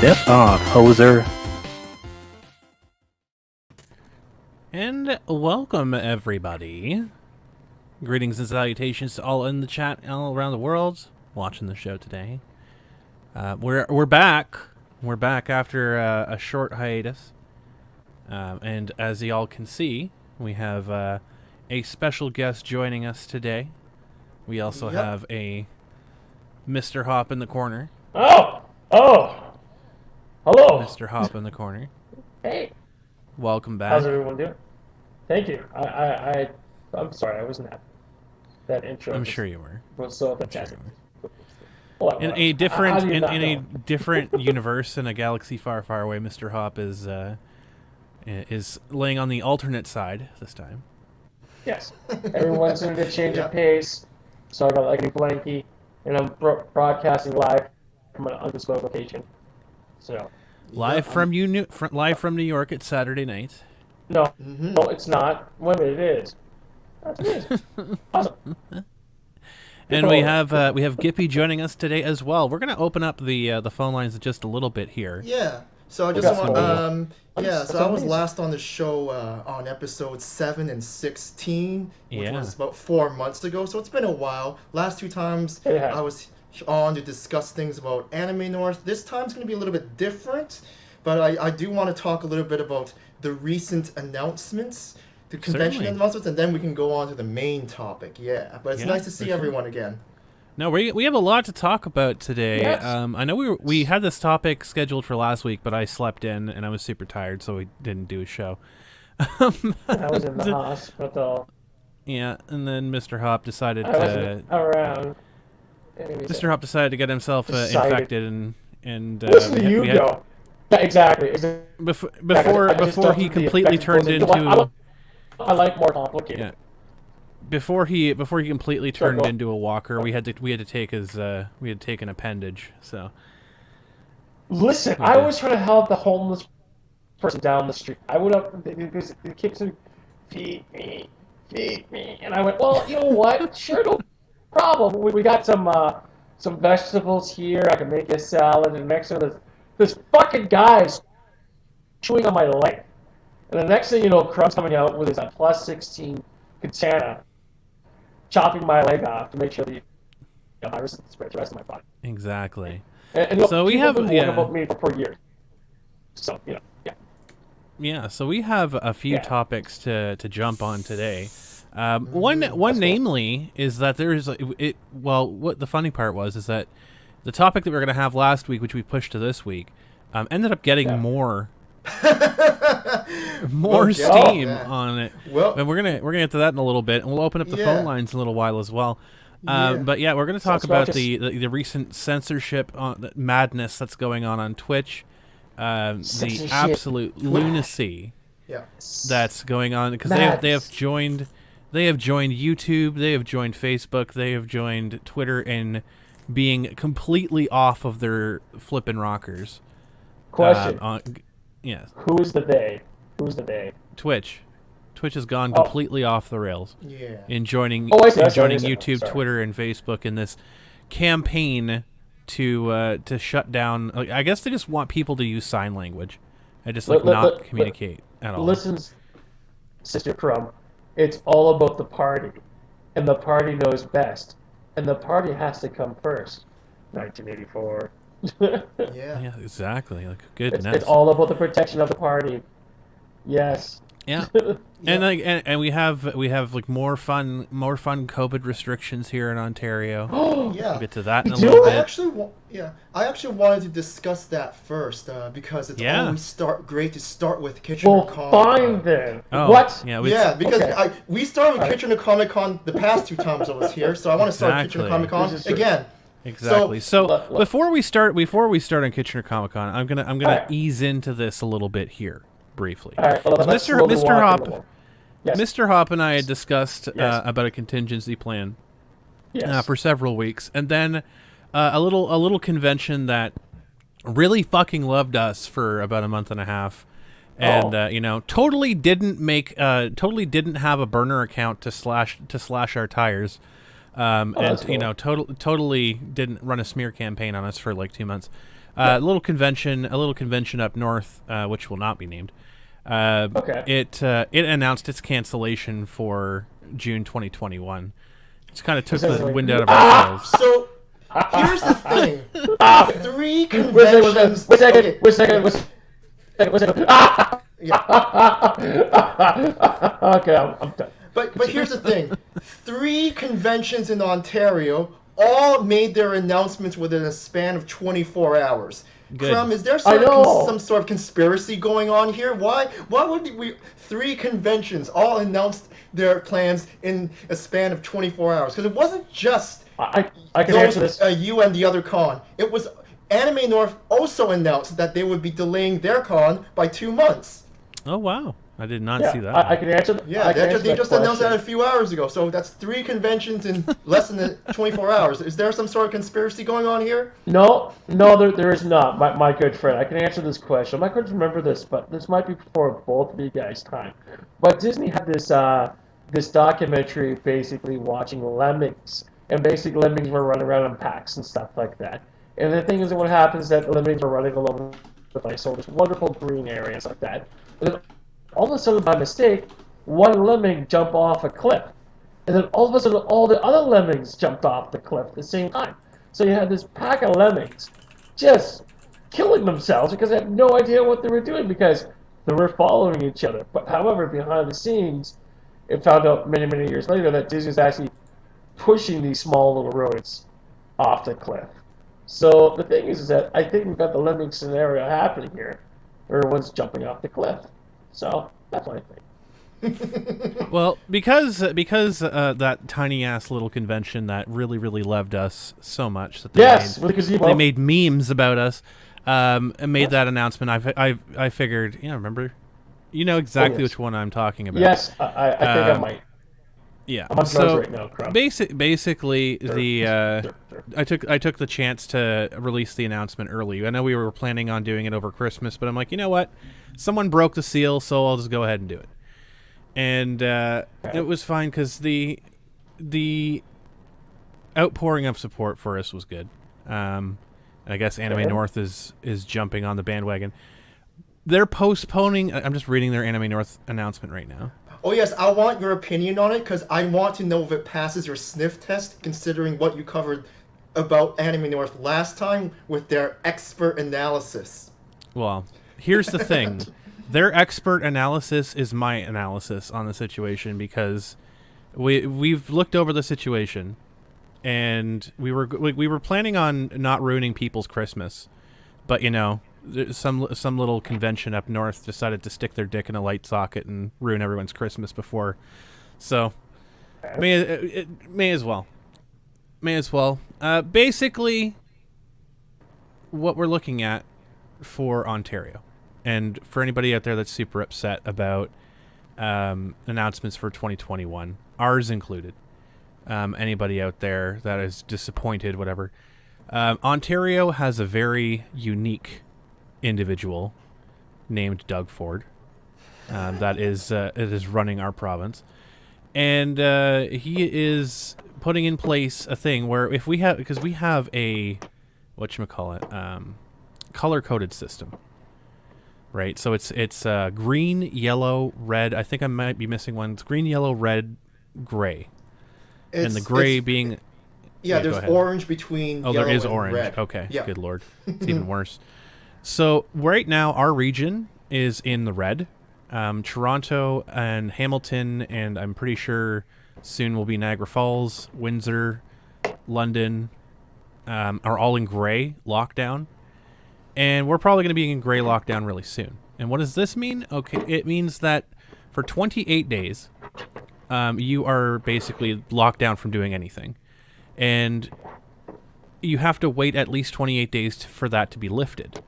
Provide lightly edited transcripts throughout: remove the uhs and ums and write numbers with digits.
Step off, hoser. And welcome, everybody. Greetings and salutations to all in the chat, all around the world, watching the show today. We're back. We're back after a short hiatus, and as y'all can see, we have a special guest joining us today. We also have a Mr. Hop in the corner. Oh, hello, Mr. Hop in the corner. Hey, welcome back. how's everyone doing? Thank you. I'm sorry, I wasn't at that intro. I'm sure you were. Was so fantastic. In a different different universe, in a galaxy far, far away, Mr. Hop is laying on the alternate side this time. Yes, everyone's in a change of pace. So I got like a blankie, and I'm broadcasting live from an undisclosed location. So live from New York. It's Saturday night. No, no, it's not. Wait a minute, it is. That's it is. Awesome. And we have Gippy joining us today as well. We're going to open up the phone lines just a little bit here. Yeah. So I just want so I was last on the show on episodes 7 and 16, which was about 4 months ago. So it's been a while. Last two times I was on to discuss things about Anime North. This time's going to be a little bit different, but I do want to talk a little bit about the recent announcements, the convention announcements, and then we can go on to the main topic. Yeah, but it's nice to see everyone again. No, we have a lot to talk about today. Yes. I know we had this topic scheduled for last week, but I slept in and I was super tired, so we didn't do a show. I was in the hospital. Yeah, and then Mr. Hop decided I wasn't around. Mr. Hop decided to get himself infected and listen to you go. Yeah, exactly. Before he completely turned into. I like more complicated. Yeah. Before he completely turned into a walker, we had to take his we had to take an appendage. So. Listen, I was trying to help the homeless person down the street. I went up because the kids said, feed me, and I went, well, you know what? Sure, no problem. We got some vegetables here. I can make a salad, and next thing this fucking guy's chewing on my leg, and the next thing you know, Crumb's coming out with his plus 16 katana, chopping my leg off to make sure the virus doesn't spread to the rest of my body. Exactly. And so we have been warning about me for years. So Yeah, so we have a few topics to jump on today. One namely is that there is what the funny part was is that the topic that we were going to have last week, which we pushed to this week, ended up getting more steam on it. Well, and we're gonna get to that in a little bit, and we'll open up the phone lines in a little while as well. But yeah, we're gonna talk about the recent censorship madness that's going on Twitch, the absolute lunacy that's going on because they have joined YouTube, they have joined Facebook, they have joined Twitter in being completely off of their flippin' rockers. Question. Yes. Who's the they? Twitch has gone completely off the rails. Yeah. In joining YouTube, Twitter, and Facebook in this campaign to shut down. I guess they just want people to use sign language and just not communicate at all. Listen, Sister Crumb, it's all about the party, and the party knows best, and the party has to come first. 1984. Yeah, exactly. Like goodness. It's all about the protection of the party. Yes. Yeah. And we have like more fun COVID restrictions here in Ontario. We'll get to that in a little bit. I actually wanted to discuss that first because it's always great to start with Kitchener-Comic-Con. Fine then. Oh, what? Yeah, because we started with Kitchener-Comic-Con the past 2 times I was here, so I want to start Kitchener-Comic-Con again. Exactly. So before we start on Kitchener-Comic-Con, I'm gonna ease into this a little bit here briefly. Right, Mr. Hop and I had discussed about a contingency plan for several weeks, and then a little convention that really fucking loved us for about a month and a half, and totally didn't have a burner account to slash our tires. Totally didn't run a smear campaign on us for like 2 months. A little convention up north, which will not be named. Okay. It announced its cancellation for June 2021. It's kind of took the wind out of our sails. So here's the thing: 3 conventions. Wait a second. Okay, I'm done. But here's the thing: 3 conventions in Ontario all made their announcements within a span of 24 hours. Good. Crumb, is there some sort of conspiracy going on here? Why would we 3 conventions all announced their plans in a span of 24 hours? Because it wasn't just I can answer this. You and the other con. It was Anime North also announced that they would be delaying their con by 2 months. Oh wow. I did not see that. I can answer. Yeah, they just announced that a few hours ago. So that's 3 conventions in less than 24 hours. Is there some sort of conspiracy going on here? No, there is not. My good friend, I can answer this question. I couldn't remember this, but this might be before both of you guys' time. But Disney had this documentary basically watching lemmings, and basically lemmings were running around in packs and stuff like that. And the thing is, what happens is that lemmings are running all over the place, so there's wonderful green areas like that. And all of a sudden, by mistake, one lemming jumped off a cliff. And then all of a sudden, all the other lemmings jumped off the cliff at the same time. So you had this pack of lemmings just killing themselves because they had no idea what they were doing because they were following each other. But however, behind the scenes, it found out many, many years later that Disney was actually pushing these small little rodents off the cliff. So the thing is that I think we've got the lemming scenario happening here, where everyone's jumping off the cliff. So that's what I think. Well, because that tiny ass little convention that really loved us so much that they made memes about us, and made that announcement. I figured, remember, you know exactly which one I'm talking about. Yes, I think I might. Yeah. I'm on so right now, basically, I took the chance to release the announcement early. I know we were planning on doing it over Christmas, but I'm like, you know what? Someone broke the seal, so I'll just go ahead and do it. And it was fine because the outpouring of support for us was good. And I guess Anime North is jumping on the bandwagon. They're postponing. I'm just reading their Anime North announcement right now. Oh yes, I want your opinion on it because I want to know if it passes your sniff test, considering what you covered about Anime North last time with their expert analysis. Well, here's the thing. Their expert analysis is my analysis on the situation because we've looked over the situation and we were planning on not ruining people's Christmas, but some little convention up north decided to stick their dick in a light socket and ruin everyone's Christmas before. So may as well. Basically, what we're looking at for Ontario, and for anybody out there that's super upset about announcements for 2021, ours included. Anybody out there that is disappointed, whatever. Ontario has a very unique individual named Doug Ford that is it is running our province, and he is putting in place a thing where if we have, because we have a color-coded system, right? So it's green, yellow, red. I think I might be missing one. It's green, yellow, red, gray, and the gray being there's orange between yellow there is and orange. Red. Okay, good lord, it's even worse. So right now, our region is in the red. Toronto and Hamilton, and I'm pretty sure soon will be Niagara Falls, Windsor, London, are all in gray lockdown. And we're probably going to be in gray lockdown really soon. And what does this mean? Okay, it means that for 28 days, you are basically locked down from doing anything. And you have to wait at least 28 days for that to be lifted.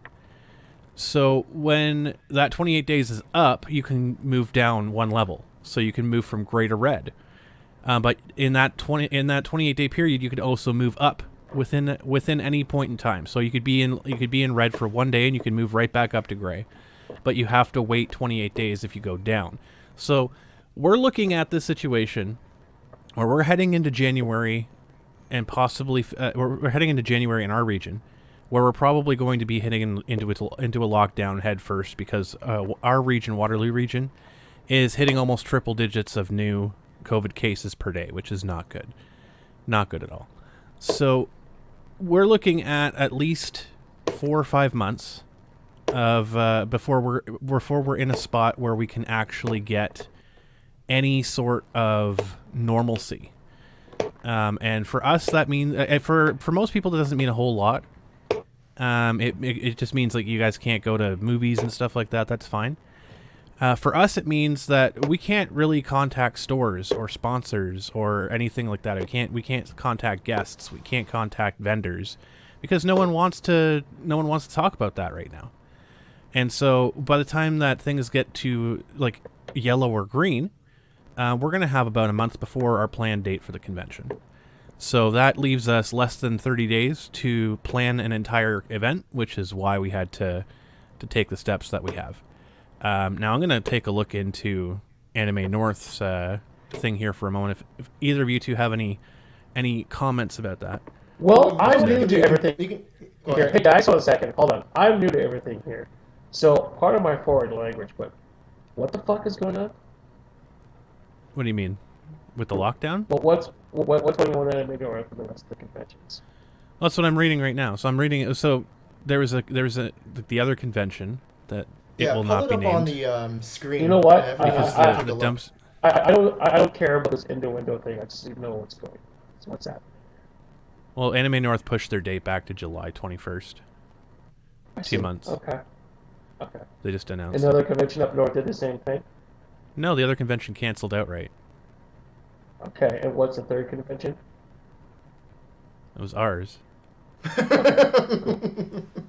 So when that 28 days is up, you can move down one level. So you can move from gray to red. But in that 28-day period, you could also move up within any point in time. So you could be in red for one day and you can move right back up to gray. But you have to wait 28 days if you go down. So we're looking at this situation where we're heading into January, and possibly we're heading into January in our region, where we're probably going to be hitting into a lockdown head first, because our region, Waterloo region, is hitting almost triple digits of new COVID cases per day, which is not good. Not good at all. So we're looking at least 4 or 5 months of before we're in a spot where we can actually get any sort of normalcy. And for us, that means for most people, that doesn't mean a whole lot. It just means like you guys can't go to movies and stuff like that. That's fine. For us, it means that we can't really contact stores or sponsors or anything like that. We can't contact guests. We can't contact vendors, because no one wants to talk about that right now. And so by the time that things get to like yellow or green, we're going to have about a month before our planned date for the convention. So that leaves us less than 30 days to plan an entire event, which is why we had to take the steps that we have. Now I'm going to take a look into Anime North's thing here for a moment. If either of you two have any comments about that. Well, I'm new to everything here. Hey guys, hold a second. Hold on. I'm new to everything here. So, part of my foreign language, but what the fuck is going on? What do you mean? With the lockdown? Well, what's going on at Anime North for the rest of the conventions? Well, that's what I'm reading right now. So I'm reading. So there was the other convention that it will not be named. On the screen. You know what? Because the dumps. I don't care about this window thing. I just need to know what's going on. So what's that? Well, Anime North pushed their date back to July 21st. 2 months. Okay. They just announced. Another convention up north did the same thing? No, the other convention canceled outright. Okay, and what's the third convention? It was ours.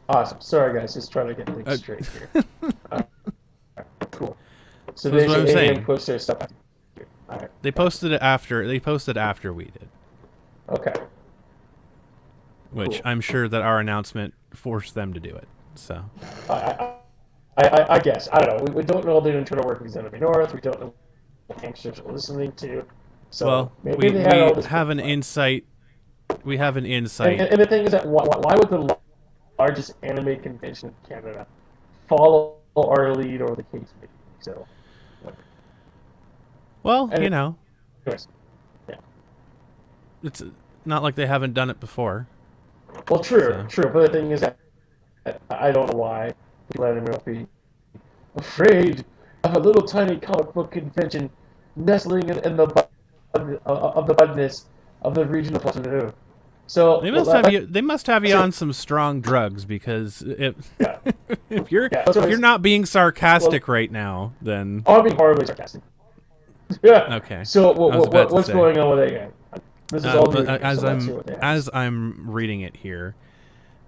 Awesome. Sorry, guys. Just trying to get things straight here. Cool. So that's what I'm saying. Push their stuff out. All right. They posted it after. They posted after we did. Okay. Which cool. I'm sure that our announcement forced them to do it. So. I guess. I don't know. We don't know the internal workings of Anime North. We don't know what gangsters are listening to. So well, maybe we have an insight. We have an insight. And the thing is that why would the largest anime convention in Canada follow our lead, or the case may be? So. Well, and you know. Anyways, yeah. It's not like they haven't done it before. Well, true. But the thing is that I don't know why people at Anime be afraid of a little tiny comic book convention nestling in the budness of the region of Waterloo. So they must have you on some strong drugs, because if you're not being sarcastic right now, then I'm being horribly sarcastic. Yeah. Okay. So what's going on with it again? This is all as I'm reading it here.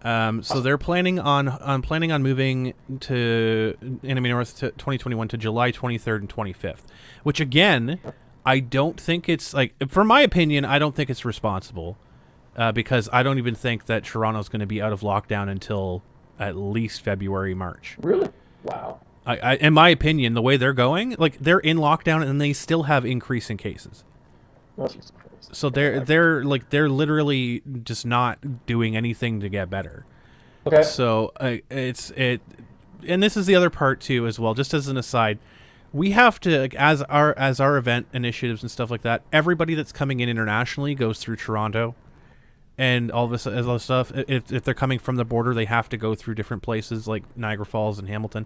So they're planning on moving to Anime North 2021 to July 23rd and 25th, which again, I don't think it's like, for my opinion, I don't think it's responsible, because I don't even think that Toronto's going to be out of lockdown until at least February, March. Really? Wow. I in my opinion, the way they're going, like they're in lockdown and they still have increasing cases. So they're literally just not doing anything to get better. Okay. So and this is the other part too as well. Just as an aside, we have to, like, as our event initiatives and stuff like that, everybody that's coming in internationally goes through Toronto, and all this other stuff. If they're coming from the border, they have to go through different places like Niagara Falls and Hamilton.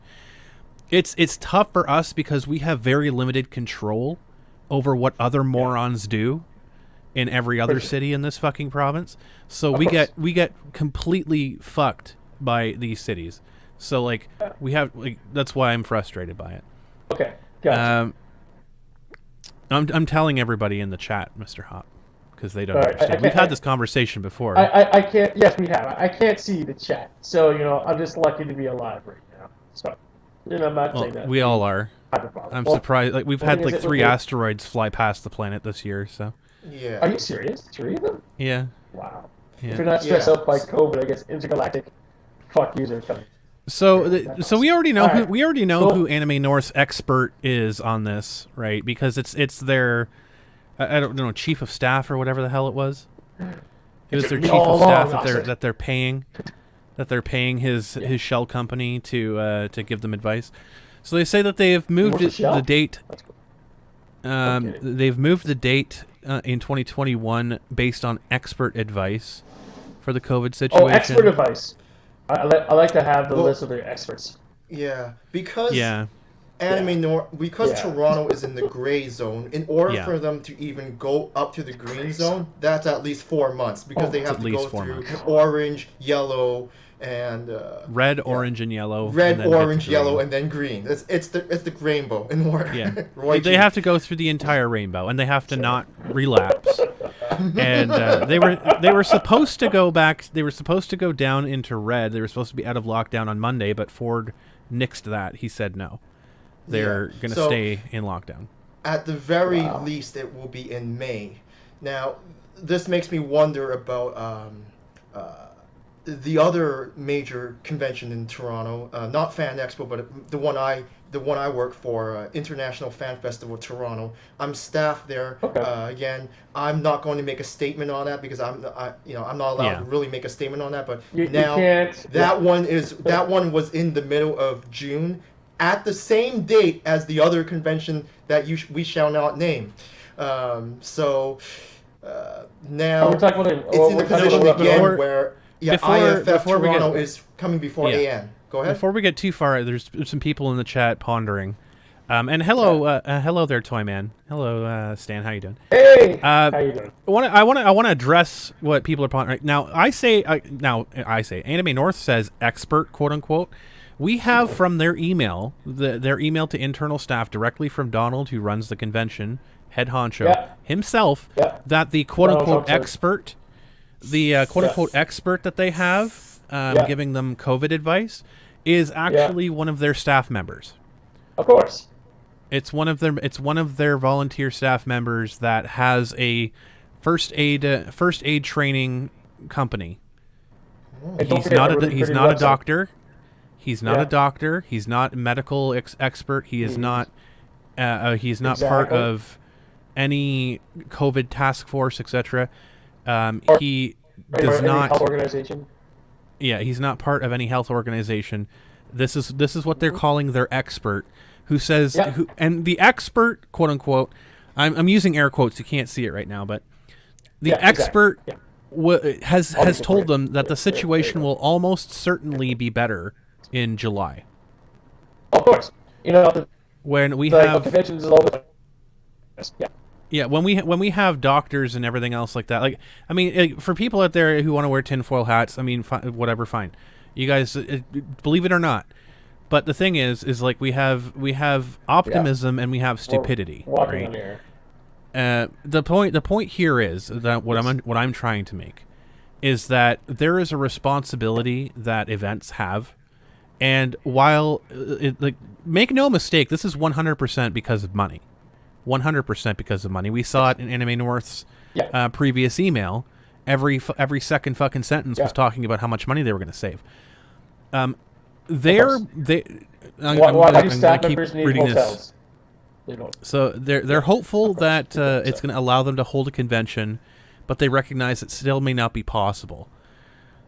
It's tough for us because we have very limited control over what other morons do in every other city in this fucking province. So we get completely fucked by these cities. So like that's why I'm frustrated by it. Okay. Gotcha. I'm telling everybody in the chat, Mr. Hop, because they don't understand. We've had this conversation before. I can't. Yes, we have. I can't see the chat, so I'm just lucky to be alive right now. So I'm not saying that. We all are. I'm surprised. Like we've had like 3 asteroids fly past the planet this year. So. Yeah. Are you serious? 3 of them? Yeah. Wow. Yeah. If you're not stressed out by COVID, I guess intergalactic fuck yous are coming. So we already know who Anime North's expert is on this, right? Because it's their I don't know, chief of staff or whatever the hell it was. It was their chief of staff that they're paying. that they're paying his shell company to give them advice. So they say that they have moved the date. They've moved the date in 2021 based on expert advice for the COVID situation. Oh, expert advice. I like to have the list of the experts. Yeah, because Toronto is in the gray zone. In order for them to even go up to the green zone, that's at least 4 months because they have to go through orange, yellow, and red, orange, and yellow. Red, orange, yellow, and then green. It's the rainbow in order. Yeah, they have to go through the entire rainbow, and they have to not relapse. And they were supposed to go back. They were supposed to go down into red. They were supposed to be out of lockdown on Monday, but Ford nixed that. He said no. They're going to stay in lockdown. At the very least, it will be in May. Now, this makes me wonder about the other major convention in Toronto, not Fan Expo, but the one I work for, International Fan Festival Toronto. I'm staff there. Again, I'm not going to make a statement on that because I'm not allowed to really make a statement on that. But that one was in the middle of June, at the same date as the other convention that we shall not name. Now it's in the position again where IFF Toronto is coming before AN. Go ahead. Before we get too far, there's some people in the chat pondering. And hello there, Toy Man. Hello, Stan. How you doing? Hey, how you doing? I want to address what people are pondering. Now, I say, Anime North says expert, quote unquote. We have from their email, their email to internal staff directly from Donald, who runs the convention, head honcho himself, that the quote unquote expert, expert that they have giving them COVID advice is actually one of their staff members. Of course. It's one of their volunteer staff members that has a first aid training company. He's not a doctor. He's not a doctor. He's not a medical expert. He is not. He's not part of any COVID task force, etc. He does not. Health organization. Yeah, he's not part of any health organization. This is what they're calling their expert, who says and the expert, quote unquote. I'm using air quotes. You can't see it right now, but the expert has told them that the situation will almost certainly be better in July. Of course, when we have conventions is always when we have doctors and everything else like that. Like, I mean, for people out there who want to wear tinfoil hats, I mean, whatever, fine. You guys, believe it or not. But the thing is like we have optimism and we have stupidity, right? The point here is that what I'm trying to make is that there is a responsibility that events have. And while, make no mistake, this is 100% because of money. 100% because of money. We saw it in Anime North's previous email. Every second fucking sentence was talking about how much money they were going to save. I'm going to keep reading this. So they're hopeful that it's going to allow them to hold a convention, but they recognize it still may not be possible.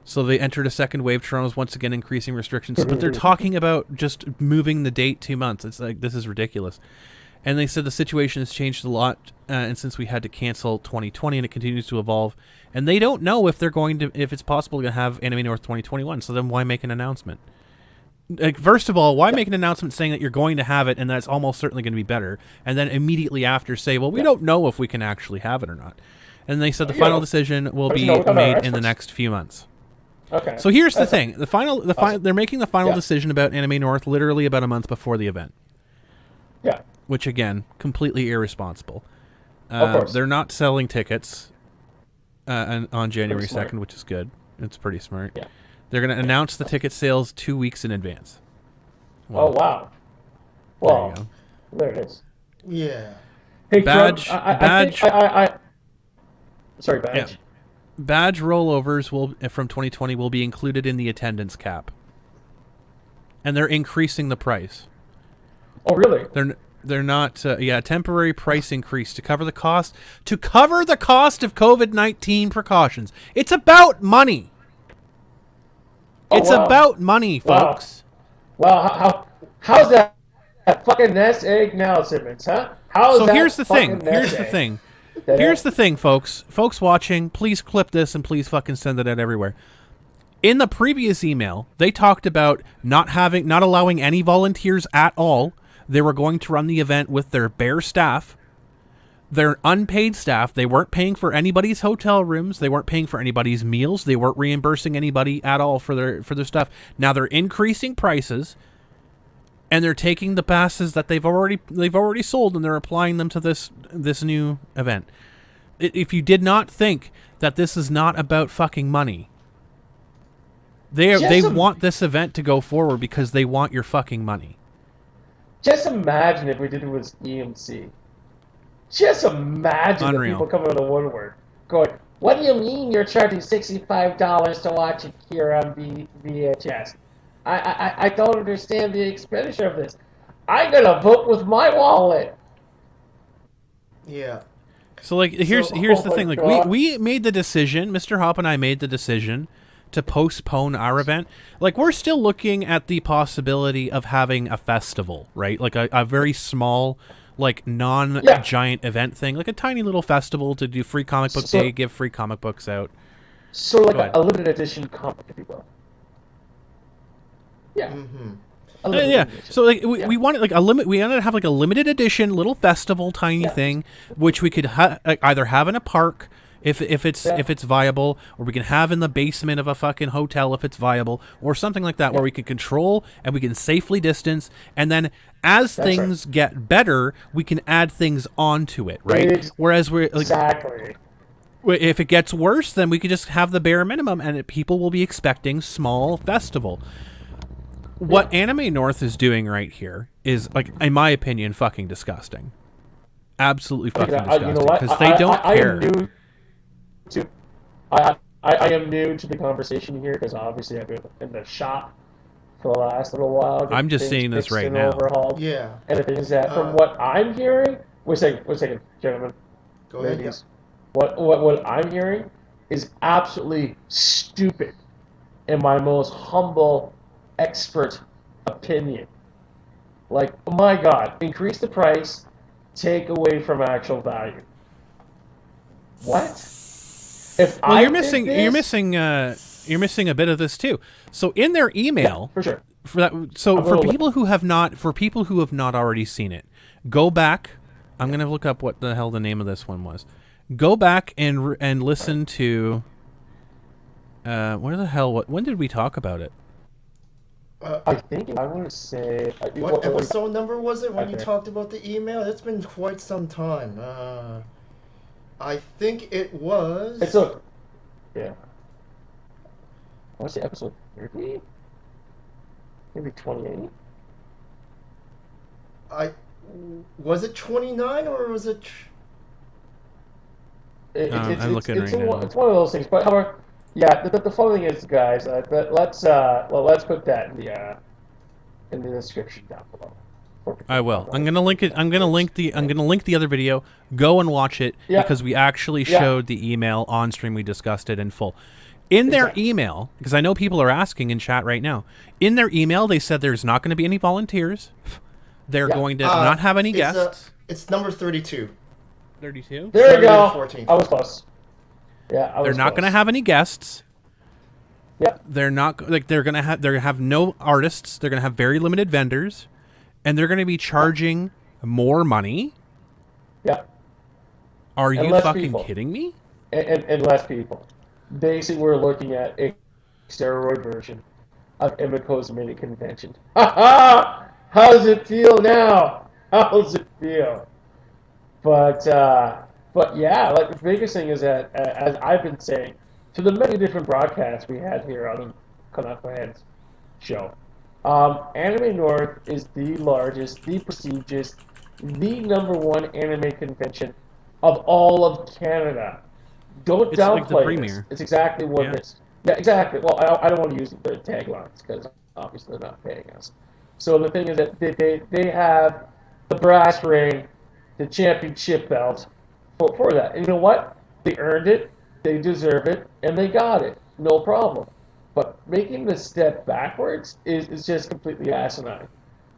So they entered a second wave. Toronto's once again increasing restrictions, but they're talking about just moving the date 2 months. It's like, this is ridiculous. And they said the situation has changed a lot, and since we had to cancel 2020, and it continues to evolve, and they don't know if if it's possible to have Anime North 2021. So then why make an announcement? Like, first of all, why make an announcement saying that you're going to have it and that's almost certainly going to be better, and then immediately after say, well, we don't know if we can actually have it or not. And they said the final decision will be made in the next few months. Okay. So here's the thing: they're making the final decision about Anime North literally about a month before the event. Yeah. Which again, completely irresponsible. Of course. They're not selling tickets on January 2nd, which is good. It's pretty smart. Yeah. They're going to announce the ticket sales 2 weeks in advance. Well, oh wow! Well, there it is. Yeah. Hey, badge. Sorry, badge. Yeah. Badge rollovers from 2020 will be included in the attendance cap, and they're increasing the price. Oh, really? They're not. Temporary price increase to cover the cost of COVID-19 precautions. It's about money. It's about money, folks. Well, how's that fucking nest egg now, Simmons, huh? Here's the thing. Here's the thing, folks. Folks watching, please clip this and please fucking send it out everywhere. In the previous email, they talked about not allowing any volunteers at all. They were going to run the event with their bare staff. Their unpaid staff. They weren't paying for anybody's hotel rooms. They weren't paying for anybody's meals. They weren't reimbursing anybody at all for their stuff. Now they're increasing prices, and they're taking the passes that they've already sold, and they're applying them to this new event. If you did not think that this is not about fucking money, they want this event to go forward because they want your fucking money. Just imagine if we did it with EMC. Just imagine the people coming out of the woodwork going, "What do you mean you're charging $65 to watch it here on VHS? I don't understand the expenditure of this. I'm gonna vote with my wallet." Yeah. So here's the thing. Like we made the decision. Mr. Hop and I made the decision to postpone our event. Like, we're still looking at the possibility of having a festival, right? Like a very small, like non-giant event thing, like a tiny little festival to do free comic book day, give free comic books out. Sort of like a limited edition comic, if you will. Yeah. Mm-hmm. Yeah. So we wanted like a limit. We wanted to have like a limited edition little festival, tiny thing, which we could either have in a park if it's viable, or we can have in the basement of a fucking hotel if it's viable, or something like that, where we can control and we can safely distance, and then as things get better, we can add things onto it, right? Whereas we're like, if it gets worse, then we could just have the bare minimum, and people will be expecting small festival. What Anime North is doing right here is, like, in my opinion, fucking disgusting. Absolutely fucking disgusting, because they don't care. I am new to the conversation here because obviously I've been in the shop for the last little while. I'm just seeing this right now. Overhauled. Yeah. And the thing is that from what I'm hearing, wait a second, gentlemen. Go ahead. Yeah. What I'm hearing is absolutely stupid, in my most humble expert opinion. Like, oh my God, increase the price, take away from actual value. What? You're missing a bit of this too. So in their email, for sure. For people who have not already seen it, go back. I'm gonna look up what the hell the name of this one was. Go back and listen to. When did we talk about it? I think I want to say. What episode number was it when you talked about the email? It's been quite some time. I think it was. Yeah. I want to say episode 30? Maybe 28? Was it 29 or was it? I'm looking right now. It's one of those things, but however, yeah. The funny thing is, guys, let's put that in the description down below. I will. I'm gonna link it. I'm gonna link the other video. Go and watch it because we actually showed the email on stream. We discussed it in full. In their email, because I know people are asking in chat right now. In their email, they said there's not going to be any volunteers. They're going to not have any guests. It's number 32. 32. There you go. 14. I was close. Yeah, they're not going to have any guests. Yep. They're not like they're gonna have no artists. They're gonna have very limited vendors. And they're going to be charging more money? Yeah. Are you fucking kidding me? And less people. Basically, we're looking at a steroid version of Emiko's mini convention. Ha ha! How does it feel now? How does it feel? But yeah, like the biggest thing is that, as I've been saying, to the many different broadcasts we had here on the Canuckleheads show, Anime North is the largest, the prestigious, the #1 anime convention of all of Canada. Don't downplay this. It's exactly what it is. Yeah, exactly. Well, I don't want to use the taglines because obviously they're not paying us. So the thing is that they have the brass ring, the championship belt for that. And you know what? They earned it, they deserve it, and they got it. No problem. But making the step backwards is just completely asinine.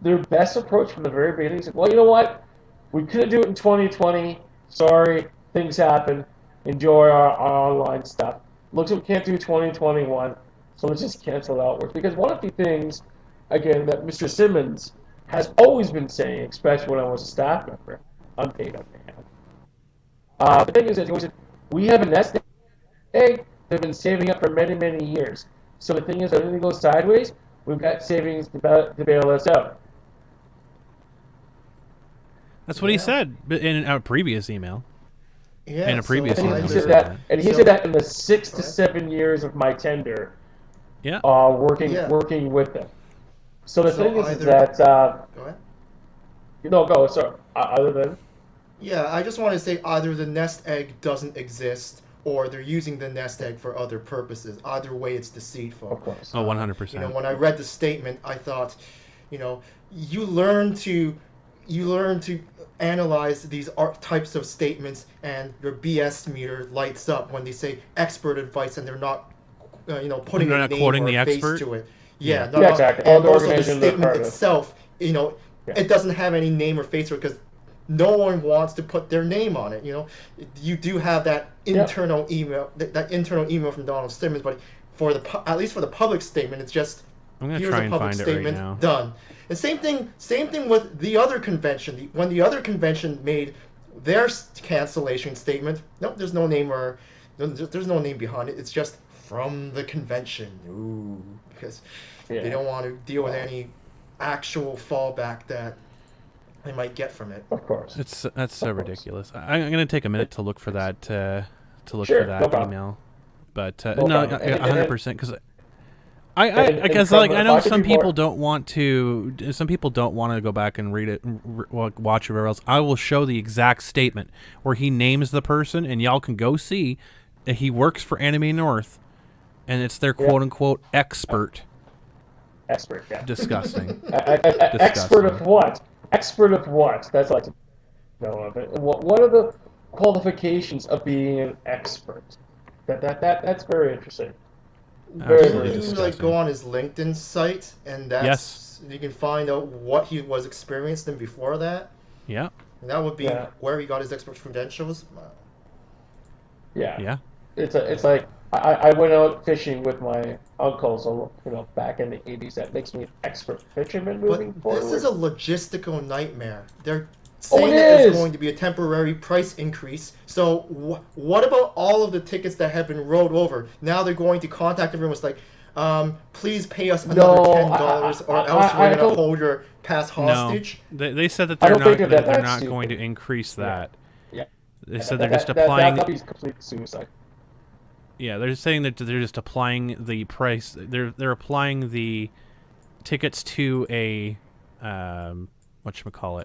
Their best approach from the very beginning is, well, you know what? We couldn't do it in 2020. Sorry, things happen. Enjoy our online stuff. Looks like we can't do 2021, so let's just cancel outwards. Because one of the things, again, that Mr. Simmons has always been saying, especially when I was a staff member, unpaid, the thing is that he always said, we have a nest egg they've been saving up for many, many years. So the thing is, if anything goes sideways, we've got savings to bail us out. That's what he said in a previous email. Yeah, in a previous email. He said that in the 6 to 7 years of my tenure. Yeah. Working with them. So the thing is that. Go ahead. No, go. Sorry. Other than. Yeah, I just want to say either the nest egg doesn't exist, or they're using the nest egg for other purposes. Either way, it's deceitful. Of course. Oh, 100%. You know, when I read the statement, I thought, you know, you learn to analyze these types of statements, and your BS meter lights up when they say expert advice, and they're not, putting a name or a face to it. Yeah, exactly. And also the statement itself, it doesn't have any name or face to it because no one wants to put their name on it. You know, you do have that internal email, that internal email from Donald Simmons, but at least for the public statement, it's just here's a public statement, done. And same thing with the other convention. When the other convention made their cancellation statement, nope, there's no name behind it. It's just from the convention. Ooh, because they don't want to deal with any actual fallback that they might get from it. Of course, that's so ridiculous. I'm going to take a minute to look for that email, but no, 100% because. I know some people don't want to. Some people don't want to go back and read it, watch it, or else. I will show the exact statement where he names the person, and y'all can go see. He works for Anime North, and it's their quote unquote expert. Expert, yeah. Disgusting. Expert of what? Expert of what? That's like to know of it. What are the qualifications of being an expert? That's very interesting. You go on his LinkedIn site, and you can find out what he was experiencing before that. Yeah. And that would be where he got his expert credentials. Yeah. Yeah. It's like I went out fishing with my uncle, so back in the 80s. That makes me an expert fisherman moving forward. This is a logistical nightmare. They're saying that there's going to be a temporary price increase. So what about all of the tickets that have been rolled over? Now they're going to contact everyone. It's like, please pay us another $10, or else we're going to hold your pass hostage. No, they said that they're not going to increase that. Yeah. They said they're just applying. That would be complete suicide. Yeah, they're saying that they're just applying the price. They're applying the tickets to a whatchamacallit.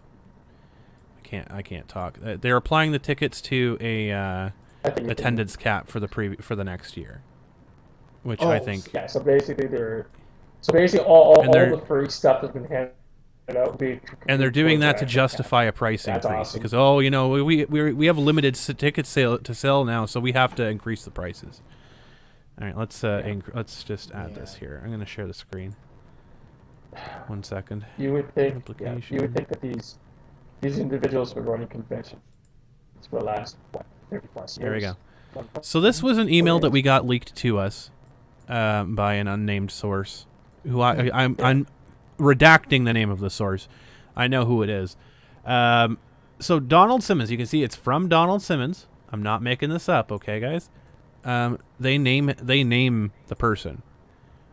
I can't talk. They're applying the tickets to a attendance cap for the next year, which I think. Yeah. So basically, all the free stuff that's been handed out. And they're doing that to justify a price increase awesome. Because we have limited ticket sell now, so we have to increase the prices. All right, let's just add this here. I'm going to share the screen. 1 second. You would think that these individuals have been running conventions for the last 30 plus years. There we go. So this was an email that we got leaked to us by an unnamed source, who I'm redacting the name of the source. I know who it is. So Donald Simmons, you can see it's from Donald Simmons. I'm not making this up, okay, guys? They name the person.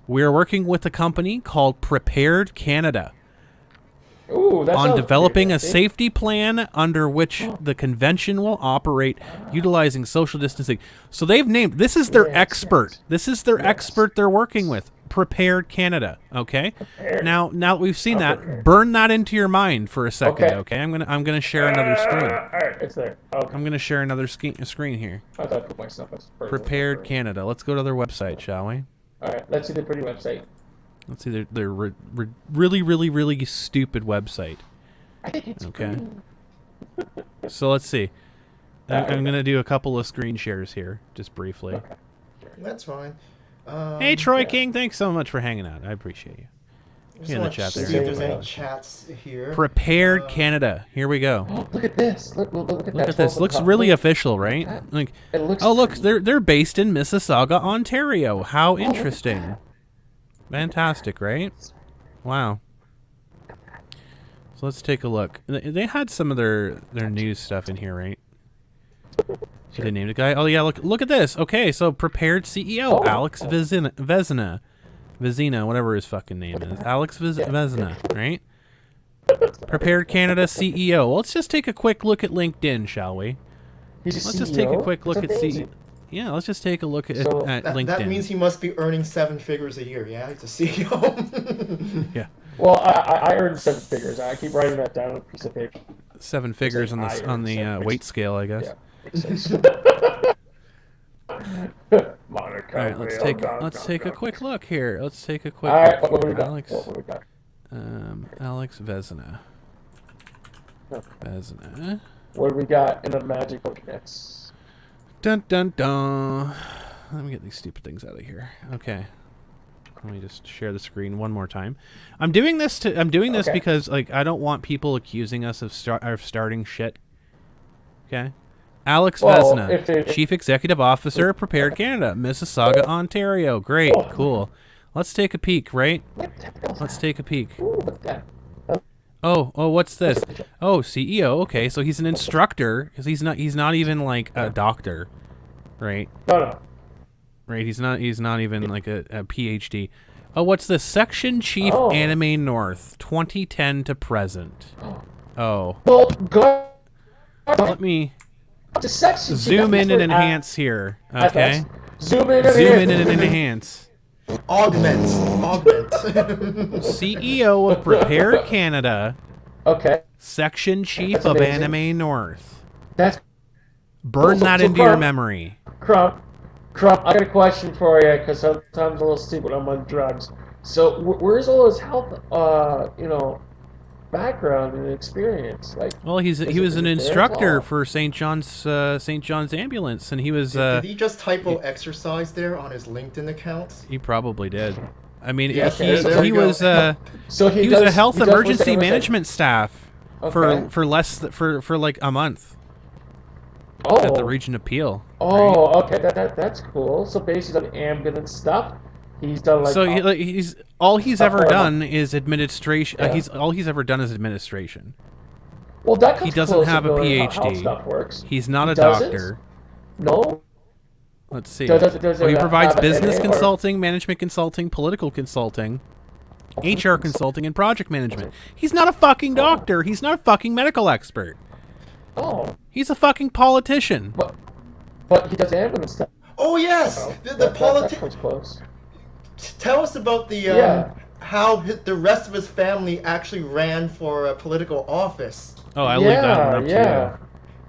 We are working with a company called Prepared Canada. Ooh, on developing a safety plan under which the convention will operate utilizing social distancing. So they've named, this is their expert. This is their expert they're working with. Prepared Canada. Okay. Now that we've seen that, burn that into your mind for a second. Okay. I'm gonna share another screen. All right, it's there. Okay. I'm gonna share another screen here. I thought I put myself as Prepared Canada. Let's go to their website, shall we? All right. Let's see the pretty website. Let's see their really, really, really stupid website. I think it's okay. So let's see. I'm going to do a couple of screen shares here, just briefly. Okay. That's fine. Hey, Troy King, thanks so much for hanging out. I appreciate you. In the chat there. See if there's any chats here. Prepared Canada. Here we go. Oh, look at this. Look at this. Looks really official, right? Like, oh, look, they're based in Mississauga, Ontario. How interesting. Fantastic, right? Wow. So let's take a look. They had some of their news stuff in here, right? Should they named a guy? Oh yeah, look at this. Okay, so prepared CEO Alex Vezina, whatever his fucking name is. Alex Vezina, right? Prepared Canada CEO. Well, let's just take a quick look at LinkedIn, shall we? Let's just take a quick look at CEO. Yeah, let's just take a look at LinkedIn. That means he must be earning 7 figures a year, yeah? He's a CEO. Yeah. Well, I earned 7 figures. I keep writing that down on a piece of paper. 7 figures on the weight scale, I guess. Yeah. All right, let's take a quick look here. Let's take a quick look. What do we got? Alex Vezina. Vezina. What do we got in the magic book next? Dun dun dun. Let me get these stupid things out of here. Okay. Let me just share the screen one more time. I'm doing this because like I don't want people accusing us of starting shit. Okay. Alex Vezina, Chief Executive Officer, Prepared Canada, Mississauga, Ontario. Great, cool. Let's take a peek, right? Let's take a peek. Oh, what's this? Oh, CEO. Okay, so he's an instructor because he's not even like a doctor, right? No. Right, he's not even like a PhD. Oh, what's this? Section Chief Anime North, 2010 to present. Oh. Well, go. Let me zoom in and enhance here. Okay. Zoom in and enhance. Augment. CEO of Prepared Canada. Okay. Section Chief of Anime North. Burn that into your memory. Crump, I got a question for you because sometimes I'm a little stupid. I'm on drugs. So where's all his health, background and experience? Like, well, he was an instructor for St. John's Ambulance, and he was. Did he just typo exercise there on his LinkedIn account? He probably did. I mean, yes, he was. So he was a health emergency management staff for like a month. At the Region of Peel. Oh, right? Okay, that's cool. So basically, the ambulance stuff. He's done like. So all he's ever done is administration. Yeah. All he's ever done is administration. Well, he doesn't have a PhD. How stuff works. He's not a doctor. No. Let's see. He provides business consulting, management consulting, political consulting, HR consulting, and project management. He's not a fucking doctor. He's not a fucking medical expert. Oh. He's a fucking politician. But he does ambulance stuff. Oh yes, the politician. Close. Tell us about the how the rest of his family actually ran for a political office. Oh, I leave that one up to you.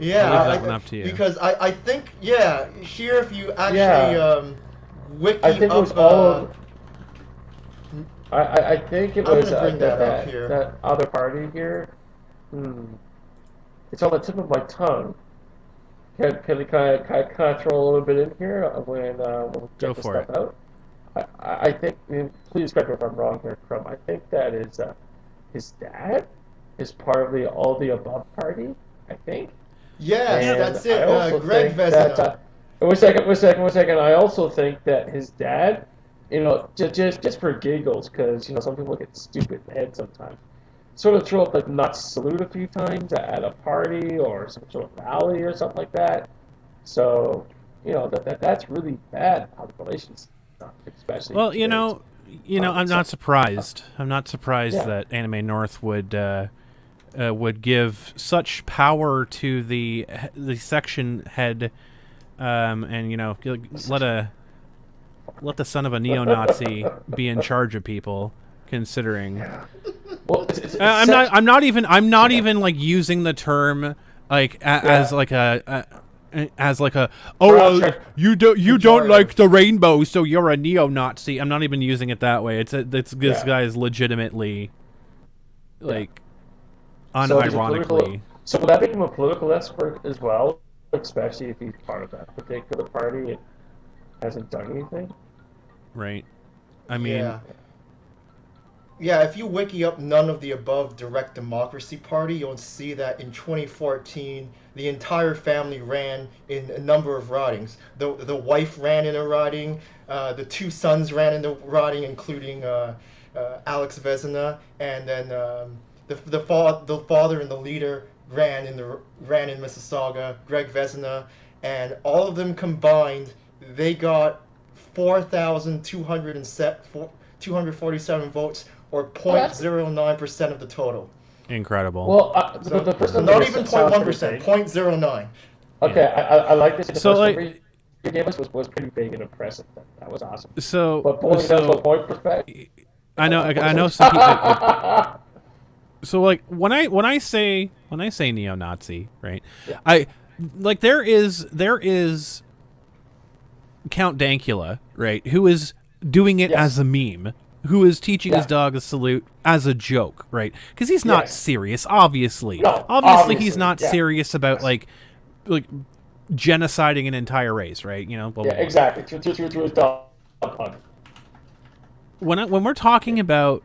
Yeah, I'll leave that one up to you. Because I think here if you actually wiki I think up. It was all I think it was that other party here. It's on the tip of my tongue. Can we kind of throw a little bit in here when we'll get the stuff out? I think, please correct me if I'm wrong here, Crumb. I think that is his dad is part of the all the above party. I think. Yes, that's it. Greg Vezina. One second. I also think that his dad, just for giggles, because some people get stupid in the head sometimes. Sort of throw up the nuts salute a few times at a party or some sort of rally or something like that. So, that's really bad how the relations. Especially well, I'm not surprised. I'm not surprised that Anime North would give such power to the section head, and let the son of a neo-Nazi be in charge of people. Considering, well, I'm not even like using the term like as like a. You don't like the rainbow, so you're a neo-Nazi. I'm not even using it that way. This guy is legitimately, like, unironically. So would that make him a political expert as well, especially if he's part of that particular party and hasn't done anything? right? I mean, yeah, if you wiki up none of the above direct democracy party, you'll see that in 2014, the entire family ran in a number of ridings. The wife ran in a riding, the two sons ran in the riding, including Alex Vezina, and then the father and the leader ran in Mississauga, Greg Vezina, and all of them combined, they got 4,247 votes, or 0.09% of the total. Incredible. Well, the person not even 0.1%, 0.09. Okay, yeah. I like this. So like, your game was pretty big and impressive. That was awesome. So, but pulling down to a point perspective, I know some people. So like when I say neo-Nazi, right? Yeah. I like there is Count Dankula, right, who is doing it as a meme, who is teaching his dog a salute as a joke, right? Because he's not serious, obviously. No, obviously he's not serious about like genociding an entire race, right? You know, blah, blah, blah. Exactly. To his dog. When we're talking about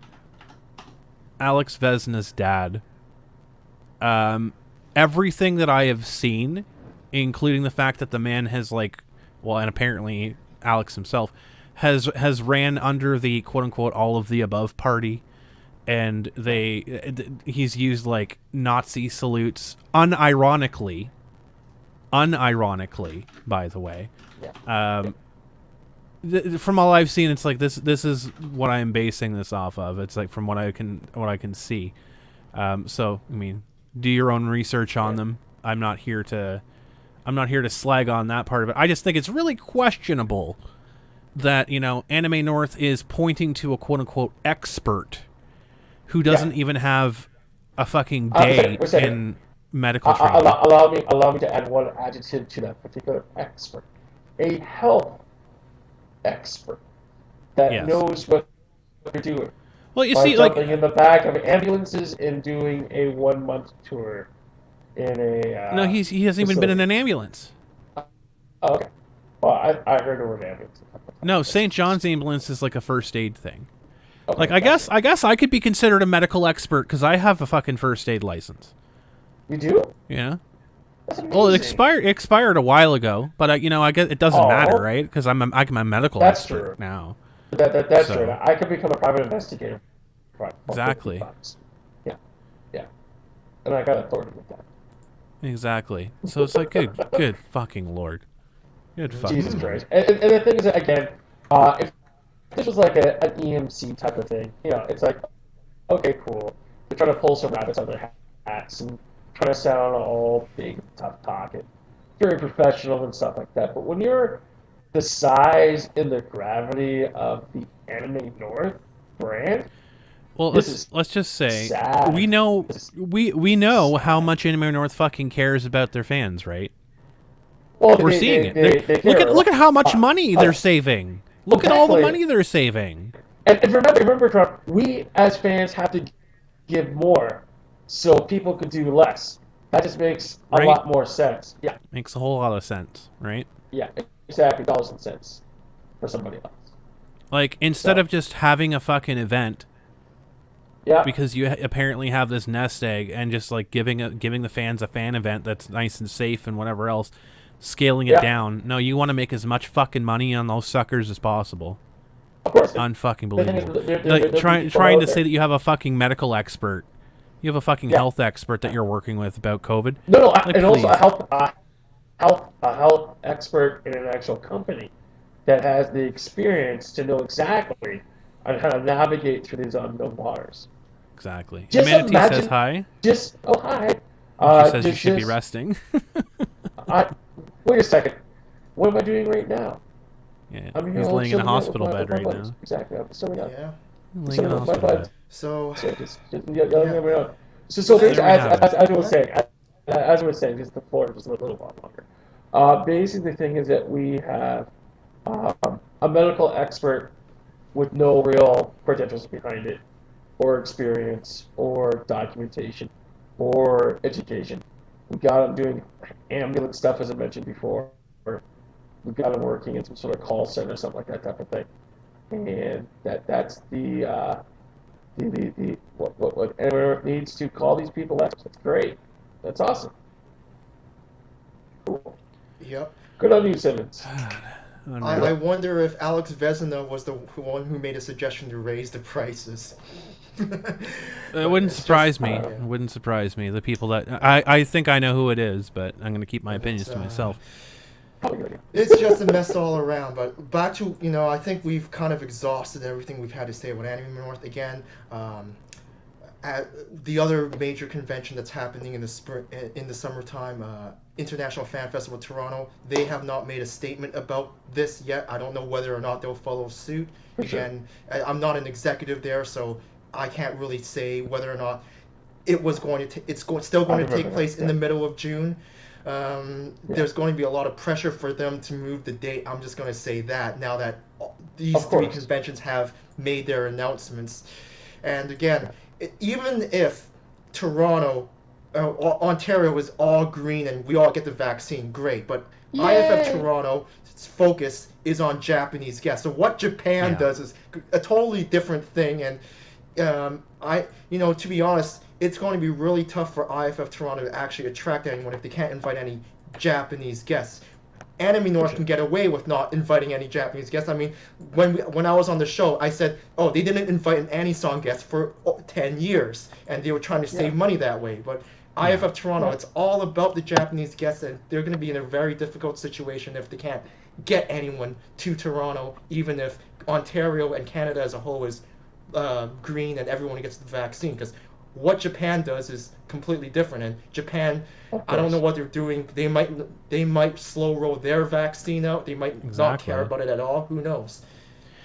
Alex Vesna's dad, everything that I have seen, including the fact that the man has and apparently Alex himself has ran under the quote unquote all of the above party, and he's used like Nazi salutes unironically, by the way. From all I've seen, it's like this is what I'm basing this off of. It's like from what I can see. So I mean, do your own research on them. I'm not here to slag on that part of it. I just think it's really questionable that, you know, Anime North is pointing to a quote unquote expert who doesn't even have a fucking day in medical training. Allow me to add one adjective to that particular expert. A health expert that knows what they're doing. Well, you see, like jumping in the back of ambulances and doing a 1-month tour in a. No, he hasn't even been in an ambulance. Oh, okay. Well, I heard the word ambulance. No, St. John's ambulance is like a first aid thing. Okay, like I guess I could be considered a medical expert because I have a fucking first aid license. You do? Yeah. Well, it expired a while ago, but I guess it doesn't matter, right? Because I'm a medical expert now. That's true. I could become a private investigator. Exactly. Yeah. And I got authority with that. Exactly. So it's like good fucking Lord. Good fucking Jesus Christ. And the thing is that, again, if this was like an EMC type of thing, you know, it's like, okay, cool. They're trying to pull some rabbits out of their hats and trying to sound all big, tough talking, very professional and stuff like that. But when you're the size and the gravity of the Anime North brand, well, let's just say sad. we know how much Anime North fucking cares about their fans, right? Well, we're seeing it. Look at how much money they're saving. Look at all the money they're saving. And remember, Trump, we as fans have to give more so people could do less. That just makes a lot more sense. Yeah. Makes a whole lot of sense, right? Yeah, exactly. Dollars and cents for somebody else. Like, instead of just having a fucking event, because you apparently have this nest egg, and just like giving the fans a fan event that's nice and safe and whatever else, scaling it down. No, you want to make as much fucking money on those suckers as possible. Of course. Unfucking believable. Like trying to say that you have a fucking medical expert, you have a fucking health expert that you're working with about COVID. No, and also a health expert in an actual company that has the experience to know exactly on how to navigate through these unknown waters. Exactly. Manatee says hi. Hi. She says you should be resting. Wait a second. What am I doing right now? Yeah, he's laying in a hospital bed right now. Exactly. I'm still laying in a hospital bed. So as I was saying, just the floor just a little while longer. Basically, the thing is that we have a medical expert with no real credentials behind it, or experience, or documentation, or education. We got him doing ambulance stuff, as I mentioned before. We got him working in some sort of call center, something like that type of thing. and that's what everyone needs to call these people experts. That's great. That's awesome. Cool. Yep. Good on you, Simmons. I wonder if Alex Vezina was the one who made a suggestion to raise the prices. It wouldn't surprise me. It wouldn't surprise me. The people that I think I know who it is, but I'm going to keep my opinions to myself. It's just a mess all around. But back to, I think we've kind of exhausted everything we've had to say about Anime North. Again, at the other major convention that's happening in the summertime, International Fan Festival Toronto, they have not made a statement about this yet. I don't know whether or not they'll follow suit. Again, I'm not an executive there, so I can't really say whether or not it's still going to take place in the middle of June. There's going to be a lot of pressure for them to move the date. I'm just going to say that now that these three conventions have made their announcements. And again, even if Ontario is all green and we all get the vaccine, great. But IFF Toronto's focus is on Japanese guests. So what Japan does is a totally different thing. And to be honest, it's going to be really tough for IFF Toronto to actually attract anyone if they can't invite any Japanese guests. Anime North can get away with not inviting any Japanese guests. I mean, when I was on the show, I said, they didn't invite an Anisong guest for 10 years, and they were trying to save money that way. But IFF Toronto, it's all about the Japanese guests, and they're going to be in a very difficult situation if they can't get anyone to Toronto, even if Ontario and Canada as a whole is green and everyone gets the vaccine. Because what Japan does is completely different, and Japan, I don't know what they're doing. They might slow roll their vaccine out. They might not care about it at all. Who knows?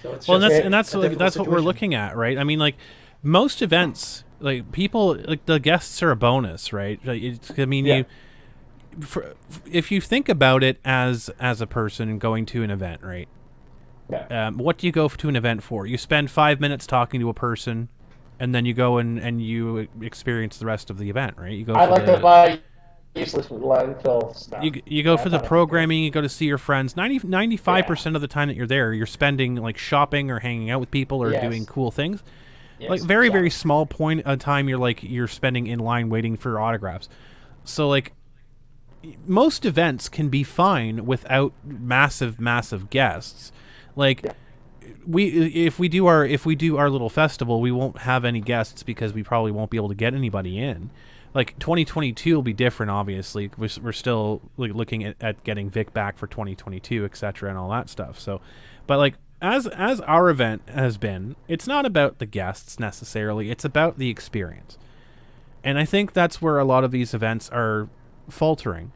So it's that's what we're looking at, right? I mean, like most events, like people, like the guests are a bonus, right? If you think about it as a person going to an event, right? Yeah. What do you go to an event for? You spend 5 minutes talking to a person, and then you go and you experience the rest of the event, right? You go. I like to buy useless landfill stuff. You go for the programming. You go to see your friends. 95% of the time that you're there, you're spending like shopping or hanging out with people or doing cool things. Yes. Like very small point of time you're spending in line waiting for autographs. So like most events can be fine without massive guests. Like. If we do our little festival, we won't have any guests because we probably won't be able to get anybody in. Like 2022 will be different, obviously. We're still looking at getting Vic back for 2022, etc., and all that stuff. So, but like as our event has been, it's not about the guests necessarily. It's about the experience, and I think that's where a lot of these events are faltering,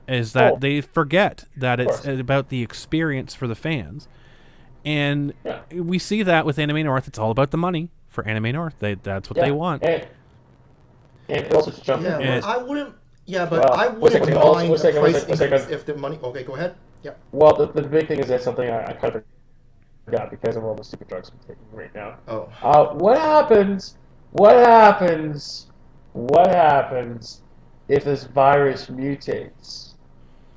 is that they forget that it's about the experience for the fans. And we see that with Anime North. It's all about the money for Anime North. That's what they want. And also to jump in. I wouldn't. Yeah, but I wouldn't mind the price increase if the money. Okay, go ahead. Yeah. Well, the big thing is that something I kind of forgot because of all the stupid drugs I'm taking right now. What happens if this virus mutates,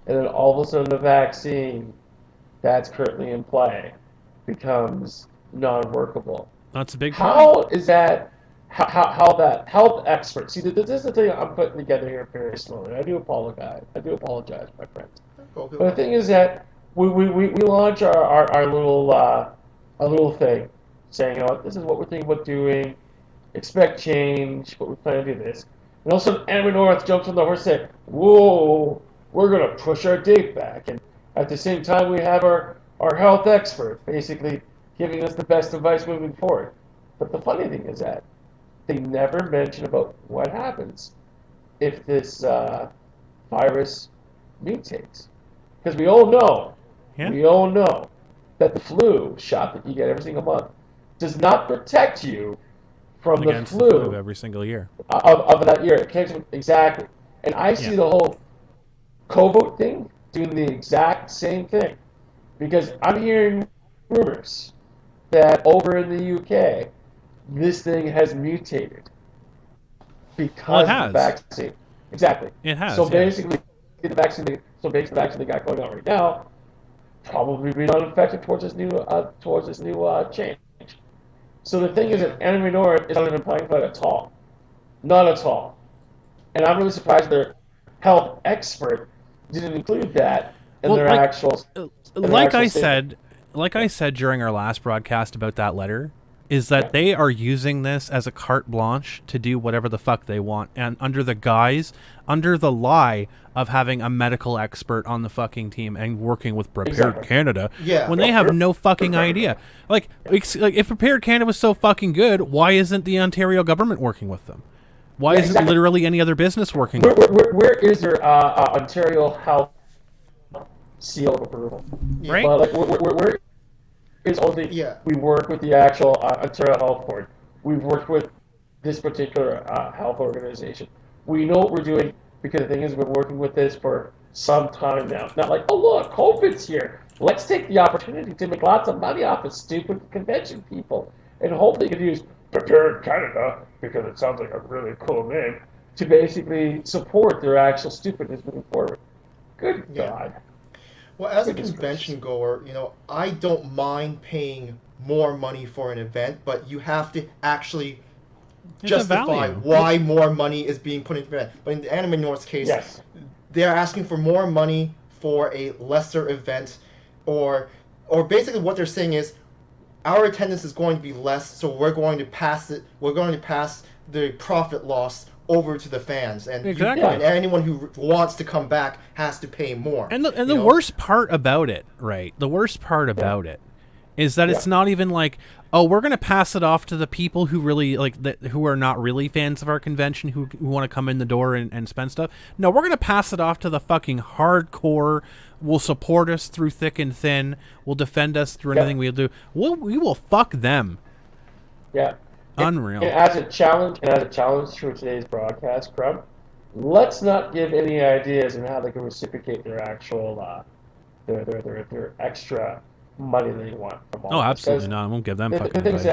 and then all of a sudden the vaccine that's currently in play becomes non-workable? That's a big problem. How is that? How that health experts? See, this is the thing I'm putting together here very slowly. I do apologize, my friends. But the thing is that we launch our little thing, saying, this is what we're thinking about doing. Expect change, but we plan to do this. And all of a sudden, Anime North jumps on the horse and says, "Whoa, we're gonna push our date back." And at the same time, we have our health expert basically giving us the best advice moving forward. But the funny thing is that they never mention about what happens if this virus mutates. Because we all know that the flu shot that you get every single month does not protect you from the flu every single year of that year. Exactly. And I see the whole COVID thing doing the exact same thing. Because I'm hearing rumors that over in the UK, this thing has mutated because of the vaccine. Exactly. It has. So basically, the vaccine they got going on right now probably be unaffected towards this new change. So the thing is that Enemy North is not even playing for it at all. Not at all. And I'm really surprised their health expert didn't include that in their actual. Like I said during our last broadcast about that letter, is that they are using this as a carte blanche to do whatever the fuck they want, and under the lie of having a medical expert on the fucking team and working with Prepared Canada, when they have no fucking idea. Like if Prepared Canada was so fucking good, why isn't the Ontario government working with them? Why isn't literally any other business working with them? Where is their Ontario Health seal of approval? Right. Like where is only we work with the actual Ontario Health Board. We've worked with this particular health organization. We know what we're doing because the thing is we're working with this for some time now. It's not like, oh look, COVID's here. Let's take the opportunity to make lots of money off of stupid convention people, and hopefully you can use Prepared Canada, because it sounds like a really cool name, to basically support their actual stupidness moving forward. Good God. Well, as a convention goer, I don't mind paying more money for an event, but you have to actually justify why more money is being put into the event. But in the Anime North's case, they're asking for more money for a lesser event, or basically what they're saying is, our attendance is going to be less, so we're going to pass it. We're going to pass the profit loss over to the fans, and and anyone who wants to come back has to pay more. And the worst part about it, right? The worst part about it is that it's not even like, oh, we're going to pass it off to the people who really who are not really fans of our convention, who want to come in the door and spend stuff. No, we're going to pass it off to the fucking hardcore. Will support us through thick and thin. Will defend us through anything we'll do. We will fuck them. Yeah. Unreal. And as a challenge for today's broadcast, Crumb, let's not give any ideas on how they can reciprocate their actual their extra money they want from all. Oh, absolutely not. I won't give them fucking things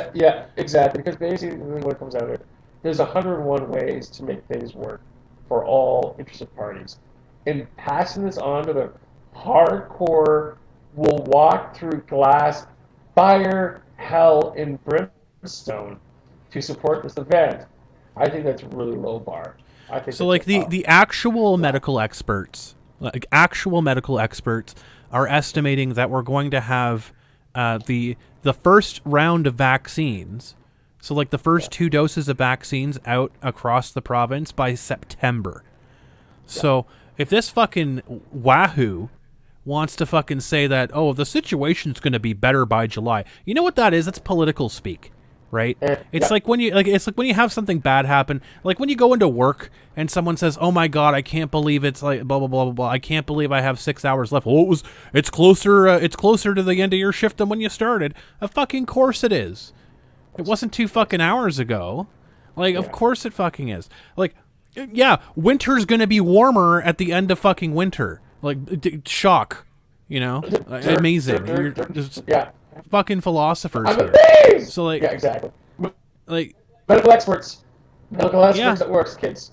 exactly. Because basically, what comes out of it, there's 101 ways to make things work for all interested parties. And passing this on to the hardcore, will walk through glass, fire, hell, and brimstone to support this event. I think that's a really low bar. I think so. Like the actual medical experts, are estimating that we're going to have the first round of vaccines. So like the first 2 doses of vaccines out across the province by September. So if this fucking wahoo wants to fucking say that, oh, the situation's going to be better by July. You know what that is? It's political speak, right? It's like when you have something bad happen, like when you go into work and someone says, "Oh my God, I can't believe it's like blah blah blah blah blah. I can't believe I have 6 hours left." Well, it's closer to the end of your shift than when you started. Of fucking course it is. It wasn't 2 fucking hours ago. Like, of course it fucking is. Like, yeah, winter's going to be warmer at the end of fucking winter. Like, shock, amazing. You're just fucking philosophers here. So like, exactly. Like medical experts that works, kids.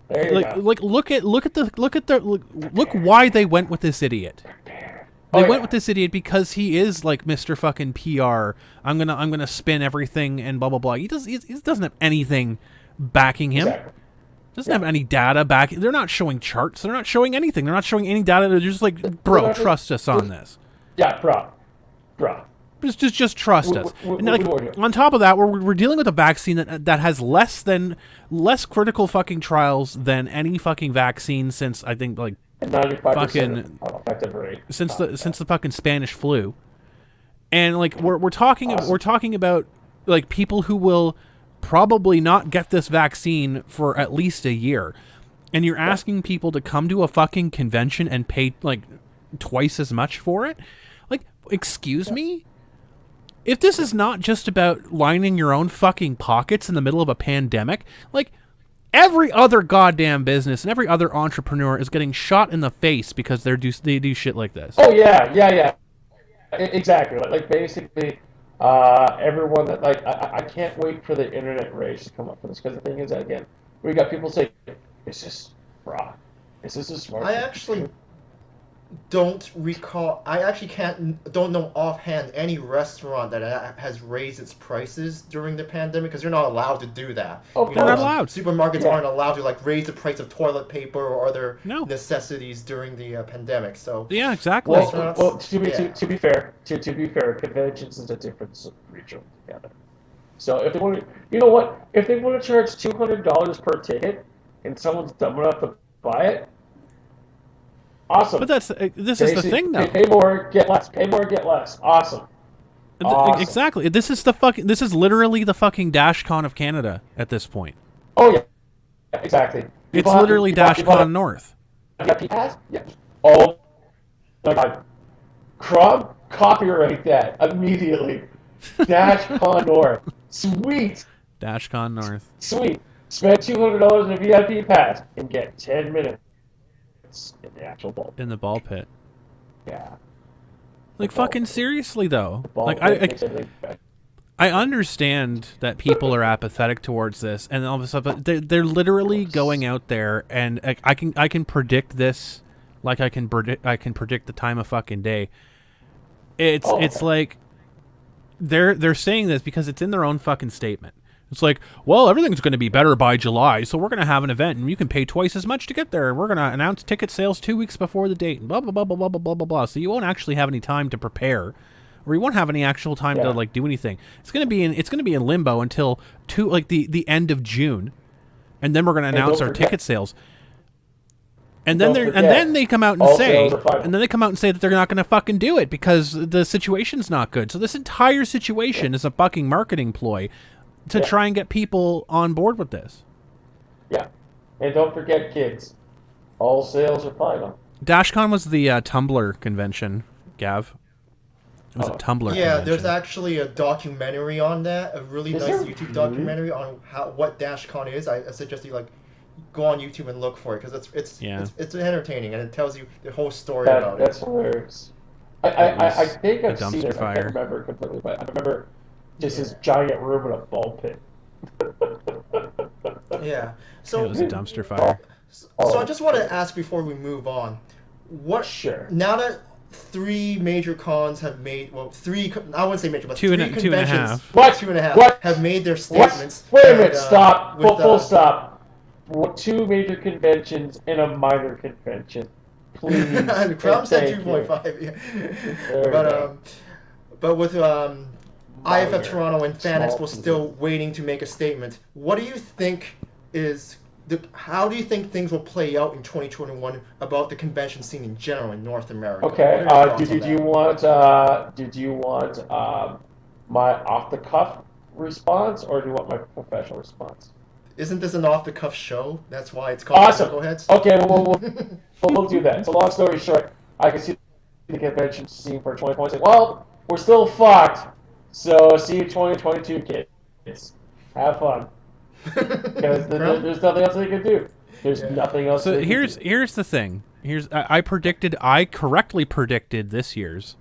There you go. Like, look why they went with this idiot. They went with this idiot because he is like Mr. fucking PR. I'm gonna spin everything and blah blah blah. He doesn't have anything backing him. Exactly. Doesn't have any data back. They're not showing charts. They're not showing anything. They're not showing any data. They're just like, bro, trust us on this. Yeah, bro. Just trust us. And like, on top of that, we're dealing with a vaccine that has less critical fucking trials than any fucking vaccine since, I think, like, fucking effective rate since the fucking Spanish flu. And like we're talking about like people who will probably not get this vaccine for at least a year, and you're asking people to come to a fucking convention and pay like twice as much for it. Like, excuse me? If this is not just about lining your own fucking pockets in the middle of a pandemic, like, every other goddamn business and every other entrepreneur is getting shot in the face because they do shit like this. Oh yeah, exactly. Like basically, everyone that like I can't wait for the internet rage to come up for this, because the thing is that, again, we got people say, "Is this fraud? Is this a smart?" don't recall. I actually don't know offhand any restaurant that has raised its prices during the pandemic, because they're not allowed to do that. Oh, they're not allowed. Supermarkets aren't allowed to like raise the price of toilet paper or other necessities during the pandemic. So yeah, exactly. Well, to be fair, conventions is a different region together. So if they want to, you know what? If they want to charge $200 per ticket, and someone's dumb enough to buy it, awesome. But this is the thing, though. Pay more, get less. Pay more, get less. Awesome. Exactly. This is literally the fucking DashCon of Canada at this point. Oh yeah, exactly. It's literally DashCon North. Yeah. Oh my God. Crumb, copyright that immediately. DashCon North. Sweet. DashCon North. Sweet. Spend $200 in a VIP pass and get 10 minutes in the actual ball. In the ball pit. Yeah. Like fucking seriously though. Like I understand that people are apathetic towards this and all this stuff, but they're literally going out there, and I can predict this, like I can predict the time of fucking day. It's like they're saying this because it's in their own fucking statement. It's like, well, everything's going to be better by July, so we're going to have an event, and you can pay twice as much to get there. We're going to announce ticket sales 2 weeks before the date, and blah, blah, blah, blah, blah, blah, blah, blah. So you won't actually have any time to prepare, or you won't have any actual time to, like, do anything. It's going to be in limbo until, the end of June, and then we're going to announce our ticket sales. And then they come out and say that they're not going to fucking do it because the situation's not good. So this entire situation is a fucking marketing ploy to try and get people on board with this. Yeah. And don't forget, kids, all sales are final. DashCon was the Tumblr convention, Gav. It was a Tumblr convention. There's actually a documentary on that, a really nice YouTube documentary on what DashCon is. I suggest you go on YouTube and look for it, because it's entertaining, and it tells you the whole story about it. That's hilarious. I think I've seen it. I can't remember completely, but I remember just this giant room in a ball pit. Yeah. So it was a dumpster fire. So I just want to ask before we move on, now that 3 major cons have made, I wouldn't say major, but 3 conventions, 2.5, have made their statements. Wait a minute, stop, full stop. 2 major conventions and a minor convention. Please. Crumb said 2.5. But with IFF Toronto and Fan Expo still waiting to make a statement, what do you think how do you think things will play out in 2021 about the convention scene in general in North America? Okay. Did you want my off the cuff response, or do you want my professional response? Isn't this an off the cuff show? That's why it's called Canuckleheads. Okay, we'll do that. So long story short, I can see the convention scene for 2020. Well, we're still fucked. So see you 2022, kids. Have fun. Because there's nothing else they can do. There's nothing else. So here's the thing. I correctly predicted this year's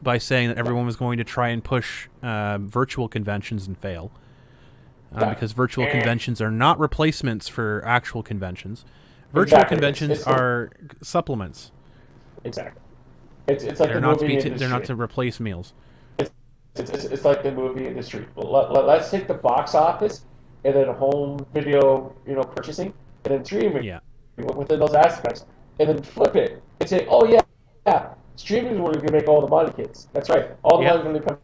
by saying that everyone was going to try and push virtual conventions and fail. Because virtual conventions are not replacements for actual conventions. Virtual conventions are supplements. Exactly. It's like they're not to replace meals. It's like the movie industry. Let's take the box office and then home video, purchasing, and then streaming within those aspects, and then flip it and say, oh yeah, streaming is where you're gonna make all the money, kids. That's right. All the money's gonna come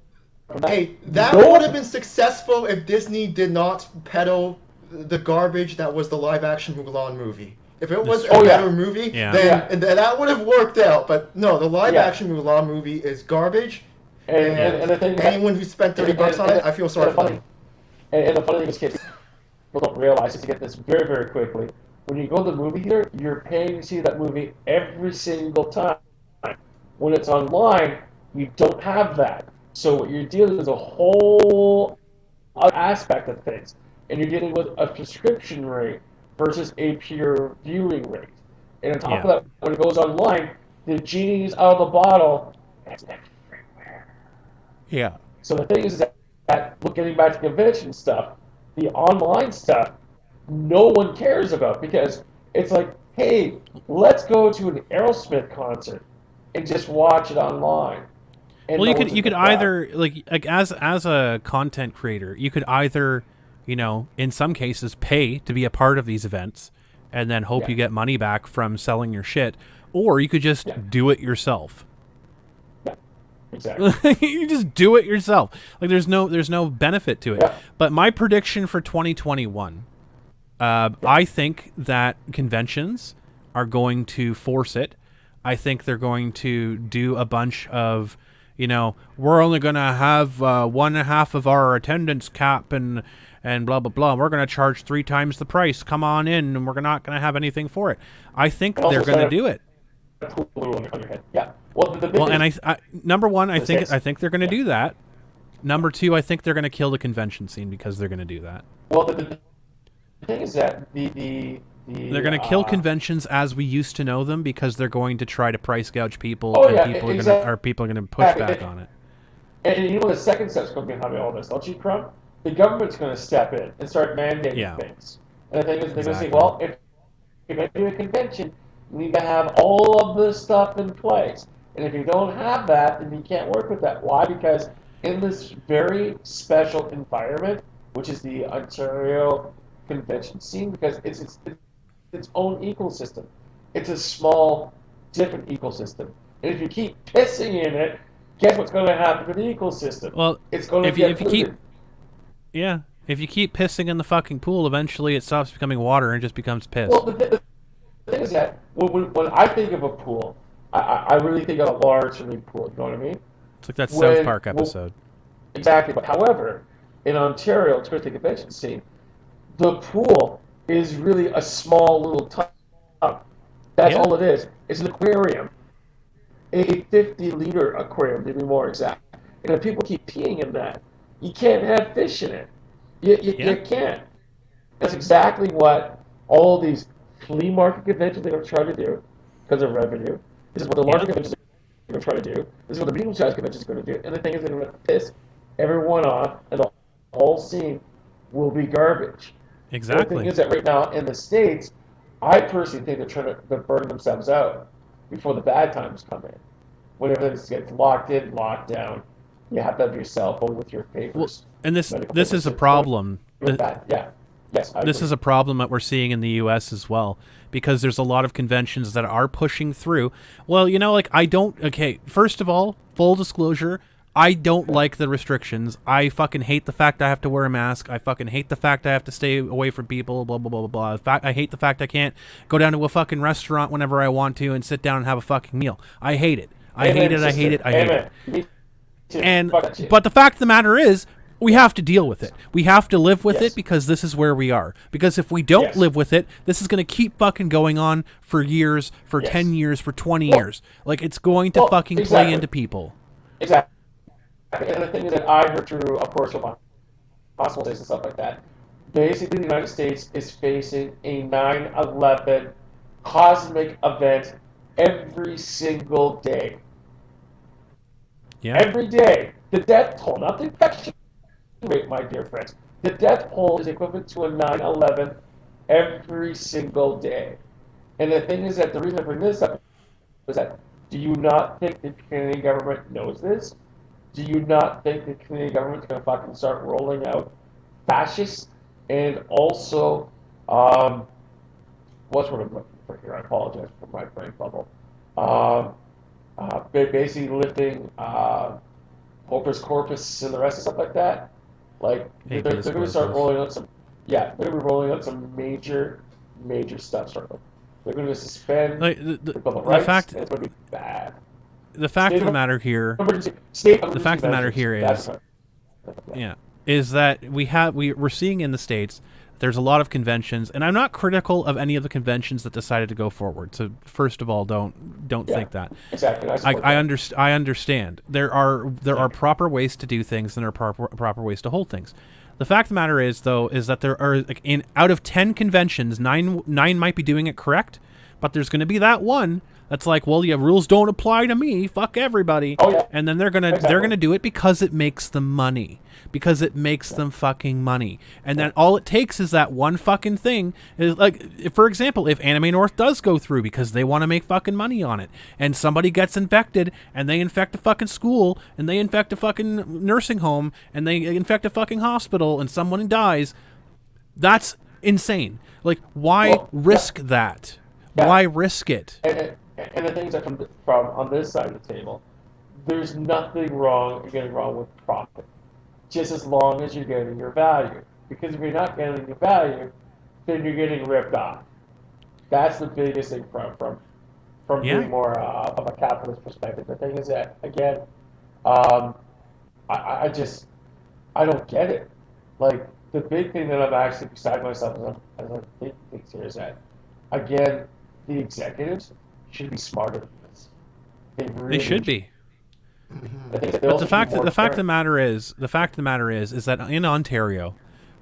from that. Hey, that would have been successful if Disney did not peddle the garbage that was the live-action Mulan movie. If it was a better movie, then that would have worked out. But no, the live-action Mulan movie is garbage. And the thing anyone who spent $30 on it, I feel sorry for them. And the funny thing is, kids people don't realize is to get this very, very quickly. When you go to the movie theater, you're paying to see that movie every single time. When it's online, you don't have that. So what you're dealing with is a whole other aspect of things. And you're dealing with a subscription rate versus a pure viewing rate. And on top of that, when it goes online, the genie's out of the bottle. It's everywhere. Yeah. So the thing is that getting back to convention stuff, the online stuff, no one cares about, because it's like, hey, let's go to an Aerosmith concert. and just watch it online. Well, you could either like as a content creator, you could either, you know, in some cases pay to be a part of these events and then hope you get money back from selling your shit, or you could just do it yourself. Yeah. Exactly. You just do it yourself. Like there's no benefit to it. Yeah. But my prediction for 2021, I think that conventions are going to force it. I think they're going to do a bunch of, you know, we're only going to have 1.5 of our attendance cap and blah, blah, blah. We're going to charge 3 times the price. Come on in, and we're not going to have anything for it. I think they're going to do it. Yeah. Well, and I number one, I think they're going to do that. Number two, I think they're going to kill the convention scene because they're going to do that. Well, the thing is that they're going to kill conventions as we used to know them because they're going to try to price gouge people, people are going to push back on it. And you know the second step's going to be behind all this, don't you, Crump? The government's going to step in and start mandating things. And the thing is, they're going to say, well, if you're going to do a convention, you need to have all of this stuff in place. And if you don't have that, then you can't work with that. Why? Because in this very special environment, which is the Ontario convention scene, because it's its own ecosystem. It's a small, different ecosystem. And if you keep pissing in it, guess what's going to happen to the ecosystem? Well, it's going to get polluted. If you keep pissing in the fucking pool, eventually it stops becoming water and just becomes piss. Well, the thing is that when I think of a pool, I really think of a large swimming pool. You know what I mean? It's like that South Park episode. Exactly. But however, in Ontario, it's the convention scene, the pool is really a small little tub. That's all it is. It's an aquarium. A 50-liter aquarium, to be more exact. And if people keep peeing in that, you can't have fish in it. You can't. That's exactly what all these flea market conventions are going to try to do because of revenue. This is what the larger conventions are going to try to do. This is what the medium-sized conventions are going to do. And the thing is, they're going to piss everyone off, and the whole scene will be garbage. Exactly. And the thing is that right now in the States, I personally think they're burn themselves out before the bad times come in. When everything gets locked in, locked down, you have to have your cell phone with your papers. Well, and this is a problem. This is a problem that we're seeing in the U.S. as well, because there's a lot of conventions that are pushing through. Well, you know, like first of all, full disclosure, I don't like the restrictions. I fucking hate the fact I have to wear a mask. I fucking hate the fact I have to stay away from people, blah, blah, blah, blah, blah. I hate the fact I can't go down to a fucking restaurant whenever I want to and sit down and have a fucking meal. I hate it. I hate it. But the fact of the matter is, we have to deal with it. We have to live with it because this is where we are. Because if we don't live with it, this is going to keep fucking going on for years, for 10 years, for 20 years. Like, it's going to fucking play into people. Exactly. And the thing is that I heard through, of course, from hospital days and stuff like that, basically the United States is facing a 9/11 cosmic event every single day. Yeah. Every day. The death toll, not the infection rate, my dear friends. The death toll is equivalent to a 9/11 every single day. And the thing is that the reason I bring this up is that, do you not think the Canadian government knows this? Do you not think the Canadian government's going to fucking start rolling out fascists and also, what's what I'm looking for here? I apologize for my brain bubble. Basically lifting Hocus Corpus and the rest of stuff like that. Like, they're going to start rolling out some, they're going to be rolling out some major stuff. They're going to suspend the rights, fact, and it's going to be bad. The fact of the matter here is that we're seeing in the States, there's a lot of conventions, and I'm not critical of any of the conventions that decided to go forward. So first of all, don't think that. Exactly. I understand. There are proper ways to do things, and there are proper ways to hold things. The fact of the matter is, though, is that there are out of 10 conventions, nine might be doing it correct, but there's going to be that one that's like, well, yeah, rules don't apply to me. Fuck everybody. Oh, yeah. And then they're gonna do it because it makes them money. Because it makes them fucking money. And then all it takes is that one fucking thing. Is like, for example, if Anime North does go through because they want to make fucking money on it, and somebody gets infected, and they infect a fucking school, and they infect a fucking nursing home, and they infect a fucking hospital, and someone dies, that's insane. Like, why risk that? Yeah. Why risk it? And the things that come from on this side of the table, there's nothing wrong with profit, just as long as you're getting your value. Because if you're not getting your value, then you're getting ripped off. That's the biggest thing from being more of a capitalist perspective. The thing is that, again, I don't get it. Like, the big thing that I'm actually beside myself as I think things here is that, again, the executives should be smarter than this. They should be. But the fact of the matter is that in Ontario,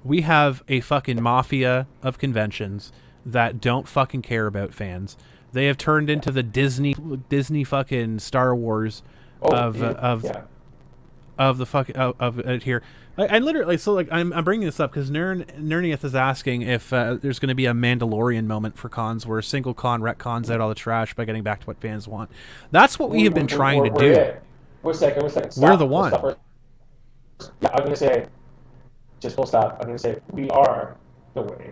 we have a fucking mafia of conventions that don't fucking care about fans. They have turned into the Disney fucking Star Wars of here. I literally, so like I'm bringing this up because Nernieth is asking if there's going to be a Mandalorian moment for cons where a single con retcons out all the trash by getting back to what fans want. That's what we have been trying to do. Wait a second. Stop, we're the one. Yeah, I'm going to say, just full stop. I'm going to say we are the way.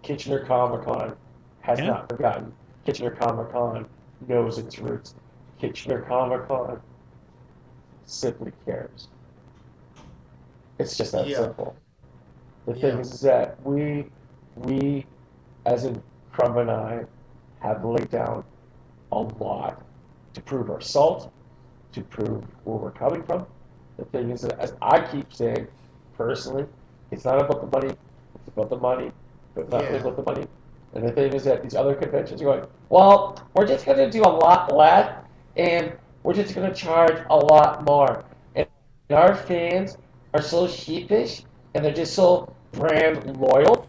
Kitchener Comic-Con has not forgotten. Kitchener Comic-Con knows its roots. Kitchener Comic-Con simply cares. It's just that simple. The thing is that we, as in Crumb and I, have laid down a lot to prove our salt, to prove where we're coming from. The thing is that, as I keep saying, personally, it's not about the money, it's about the money, but it's not really about the money. And the thing is that these other conventions are going, well, we're just going to do a lot less, and we're just going to charge a lot more. And our fans are so sheepish, and they're just so brand loyal,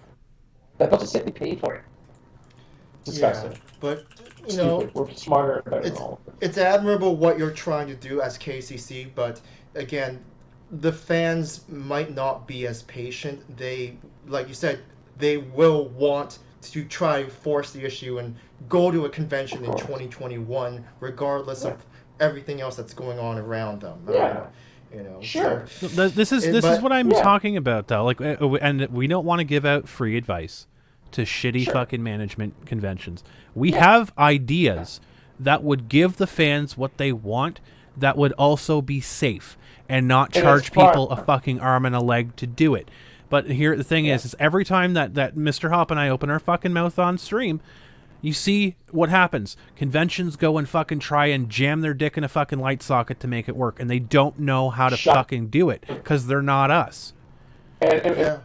that they'll just simply pay for it. Disgusting. Yeah, but, you know, we're smarter and better than all of them. It's admirable what you're trying to do as KCC, but, again, the fans might not be as patient. They, like you said, they will want to try to force the issue and go to a convention in 2021, regardless of everything else that's going on around them. You know, sure. So, this is what I'm talking about, though. Like, and we don't want to give out free advice to shitty fucking management conventions. We have ideas that would give the fans what they want, that would also be safe and not charge people a fucking arm and a leg to do it. But here the thing is every time that Mr. Hop and I open our fucking mouth on stream, you see what happens. Conventions go and fucking try and jam their dick in a fucking light socket to make it work, and they don't know how to fucking do it because they're not us.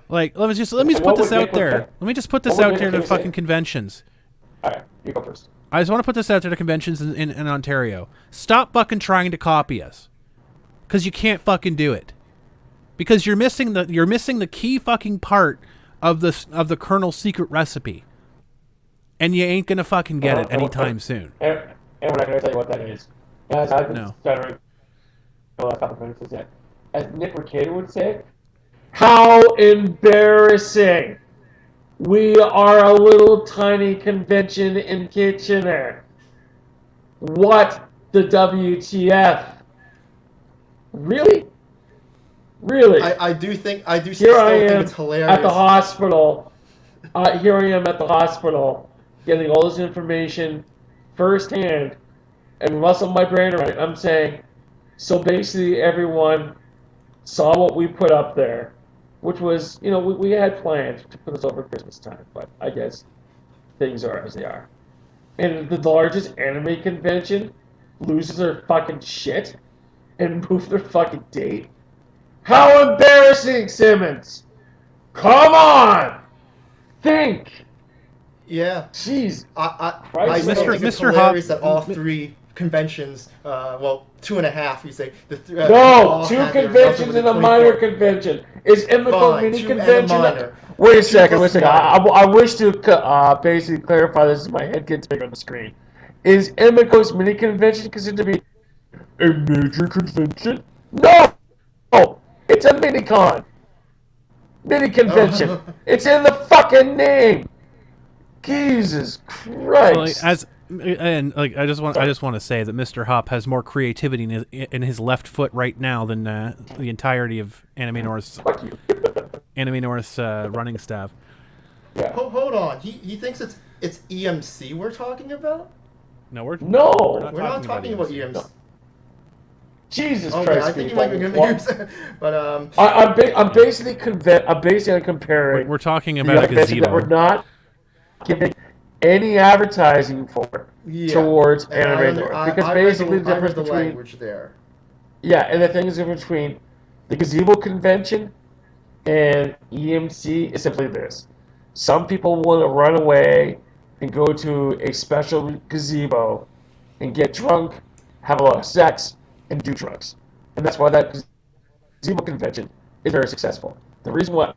Like, let me just put this out there. Let me just put this out there to fucking conventions. All right, you go first. I just want to put this out there to conventions in Ontario. Stop fucking trying to copy us, because you can't fucking do it. Because you're missing the key fucking part of the Colonel's secret recipe. And you ain't gonna fucking get it anytime soon. And we're not gonna tell you what that is. As I've been stuttering the last couple of minutes, is that, as Nick Mercator would say, how embarrassing! We are a little tiny convention in Kitchener. What the WTF? Really? Really? I do think it's hilarious. At the hospital. Here I am at the hospital, getting all this information firsthand, and muscle my brain around it. I'm saying, so basically everyone saw what we put up there, which was, you know, we had plans to put this over Christmas time, but I guess things are as they are. And the largest anime convention loses their fucking shit and moves their fucking date. How embarrassing, Simmons! Come on! Think! Yeah. Jeez. I think it's hilarious that all three conventions. Well, 2.5. You say no, 2 conventions and a minor convention. Is Emiko mini convention? Wait a second. I wish to basically clarify this as my head gets bigger on the screen. Is Emiko's mini convention considered to be a major convention? No, it's a mini con. Mini convention. It's in the fucking name. Jesus Christ. I just want to say that Mr. Hop has more creativity in his left foot right now than the entirety of Anime North's running staff. Yeah. Hold on. He thinks it's EMC we're talking about? No, we're not talking about EMC. No. Jesus Christ! I think you might be going to use it, but I'm basically comparing. We're talking about a gazebo. That we're not giving any advertising for towards Anime North, because basically the difference between language there. Yeah, and the thing is between the gazebo convention and EMC is simply this: some people want to run away and go to a special gazebo and get drunk, have a lot of sex, and do drugs. And that's why that gazebo convention is very successful. The reason why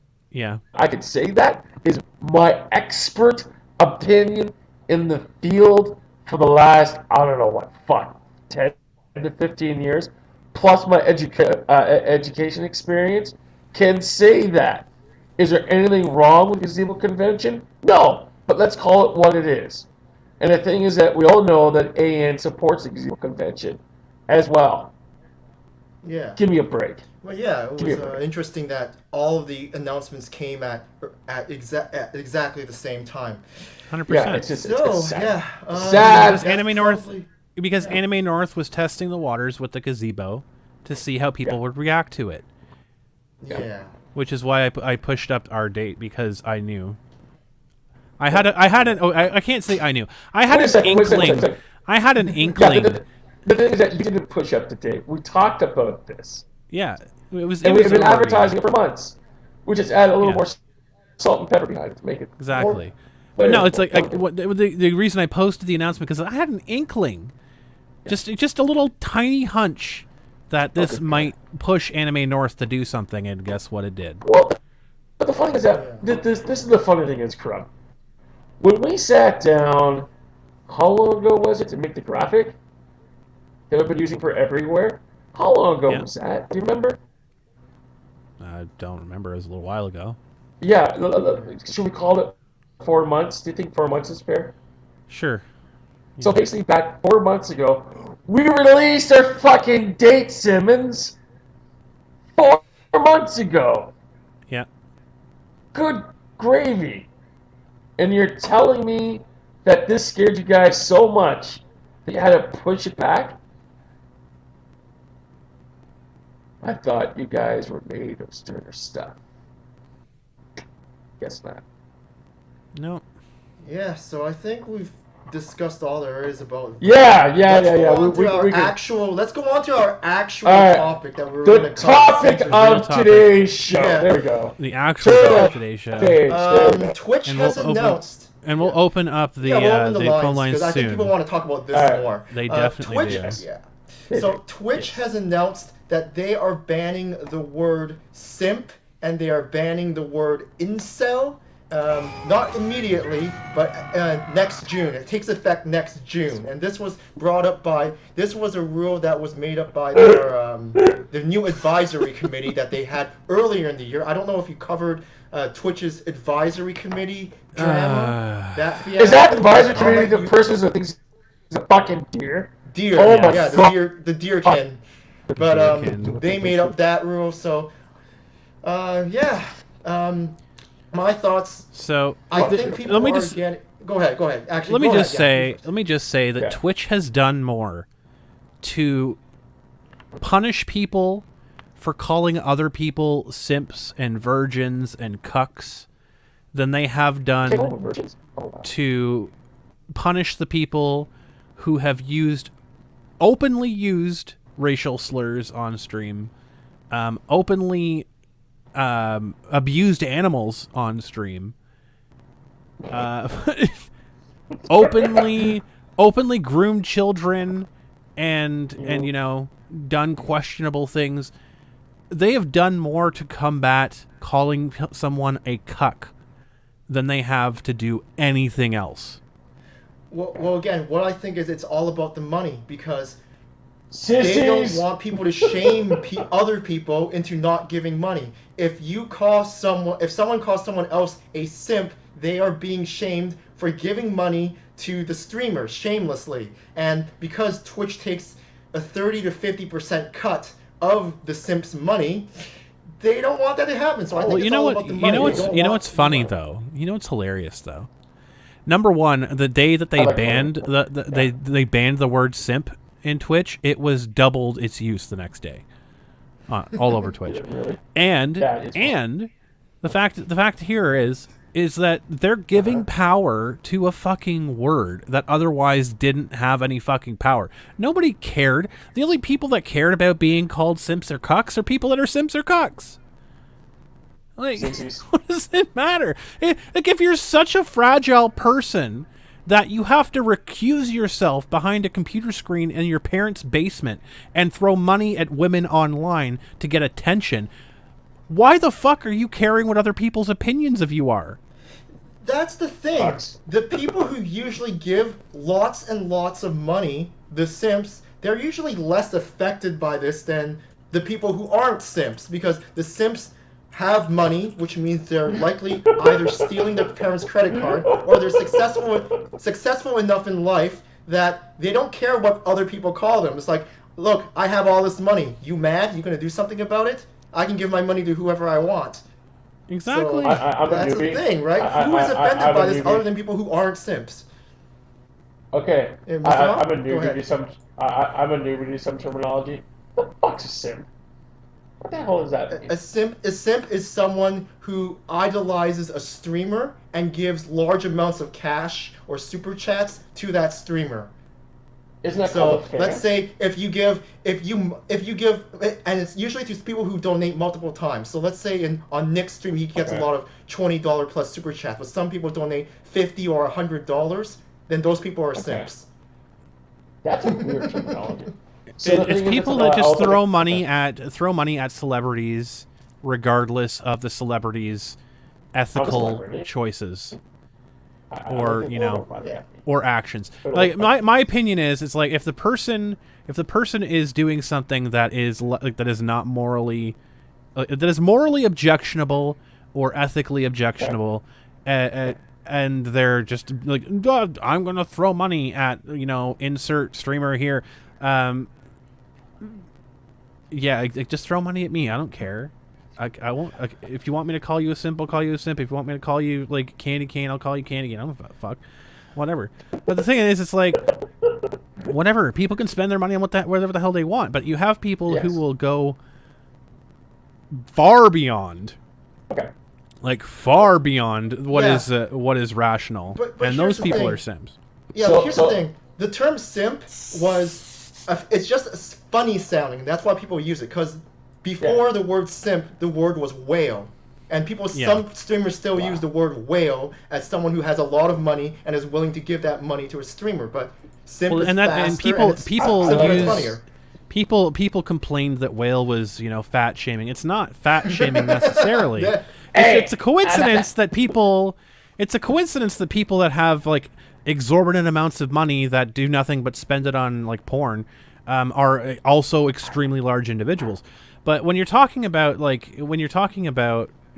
I could say that is my expert opinion in the field for the last, 10 to 15 years, plus my education experience, can say that. Is there anything wrong with gazebo convention? No, but let's call it what it is. And the thing is that we all know that AN supports the gazebo convention as well. Yeah. Give me a break. Well, yeah, it was interesting that all of the announcements came at exactly the same time. 100%. Yeah, it's sad. Sad. Because Anime North was testing the waters with the gazebo to see how people would react to it. Yeah. Which is why I pushed up our date, because I knew. I can't say I knew. I had an inkling. I had an inkling. The thing is that you didn't push up the date. We talked about this. Yeah, we've been advertising it for months. We just add a little more salt and pepper behind it to make it exactly. But no, it's the reason I posted the announcement, because I had an inkling, just a little tiny hunch that this might push Anime North to do something, and guess what it did. Well, but the funny thing is that this is the funny thing is, Corrupt. When we sat down, how long ago was it to make the graphic that we've been using for everywhere? How long ago was that? Do you remember? I don't remember. It was a little while ago. Yeah. Should we call it 4 months? Do you think 4 months is fair? Sure. Yeah. So basically, back 4 months ago, we released our fucking date, Simmons. 4 months ago. Yeah. Good gravy. And you're telling me that this scared you guys so much that you had to push it back? I thought you guys were made of sterner stuff. Guess not. No. Yeah, so I think we've discussed all there is about. Yeah. Let's go on to our actual topic that we're going to cover. The topic of today's show. Yeah. There we go. The actual topic of today's show. Twitch has announced. And we'll open up the phone lines soon. I think people want to talk about this more. They definitely do. Yeah. So Twitch has announced that they are banning the word simp and they are banning the word incel. Not immediately, but next June. It takes effect next June. And this was a rule that was made up by the new advisory committee that they had earlier in the year. I don't know if you covered Twitch's advisory committee drama. Is that advisory committee the person who thinks he's a fucking deer? Deer, the deerkin. But they made up that rule, so my thoughts. So I think people getting. Go ahead. Actually, let me just say that Twitch has done more to punish people for calling other people simps and virgins and cucks than they have done to punish the people who have openly used racial slurs on stream, openly abused animals on stream, openly groomed children and you know, done questionable things. They have done more to combat calling someone a cuck than they have to do anything else. Well, again, what I think is it's all about the money, because Sissies. they don't want people to shame other people into not giving money. If someone calls someone else a simp, they are being shamed for giving money to the streamer shamelessly. And because Twitch takes a 30 to 50% cut of the simp's money, they don't want that to happen. So I think it's all about the money. You know what's funny though? You know what's hilarious though? Number one, the day that they banned they banned the word simp in Twitch, it was doubled its use the next day, all over Twitch. Really? And the fact here is that they're giving power to a fucking word that otherwise didn't have any fucking power. Nobody cared. The only people that cared about being called simps or cucks are people that are simps or cucks. Like, what does it matter? Like, if you're such a fragile person that you have to recuse yourself behind a computer screen in your parents' basement and throw money at women online to get attention, why the fuck are you caring what other people's opinions of you are? That's the thing. The people who usually give lots and lots of money, the simps, they're usually less affected by this than the people who aren't simps, because the simps have money, which means they're likely either stealing their parents' credit card or they're successful enough in life that they don't care what other people call them. It's like, look, I have all this money. You mad? You gonna do something about it? I can give my money to whoever I want. Exactly. So, that's the thing, right? Who is offended by this other than people who aren't simps? Okay, I'm a newbie to some terminology. What the fuck's a simp? What the hell is that mean? A simp is someone who idolizes a streamer and gives large amounts of cash or super chats to that streamer. Isn't that called a fan? Let's say if you give, and it's usually to people who donate multiple times. So let's say on Nick's stream he gets a lot of $20 plus super chats, but some people donate $50 or $100. Then those people are simps. That's a weird terminology. So it's people that just throw money at celebrities, regardless of the celebrity's ethical choices, or or actions. Like my opinion is, it's like if the person is doing something that is not morally, that is morally objectionable or ethically objectionable, and they're just like, I'm gonna throw money at insert streamer here. Yeah, just throw money at me. I don't care. I won't. If you want me to call you a simp, I'll call you a simp. If you want me to call you like Candy Cane, I'll call you Candy Cane. I don't give a fuck. Whatever. But the thing is, it's like, whatever. People can spend their money on whatever the hell they want. But you have people who will go far beyond, like far beyond what is rational, and those people are simps. Yeah, but here's the thing. The term simp it's just funny sounding. That's why people use it, because before the word simp, the word was whale. And some streamers still use the word whale as someone who has a lot of money and is willing to give that money to a streamer. But simp is faster, and people complained that whale was fat shaming. It's not fat shaming necessarily. It's a coincidence that people. It's a coincidence that people that have like exorbitant amounts of money that do nothing but spend it on like porn are also extremely large individuals. But when you're talking about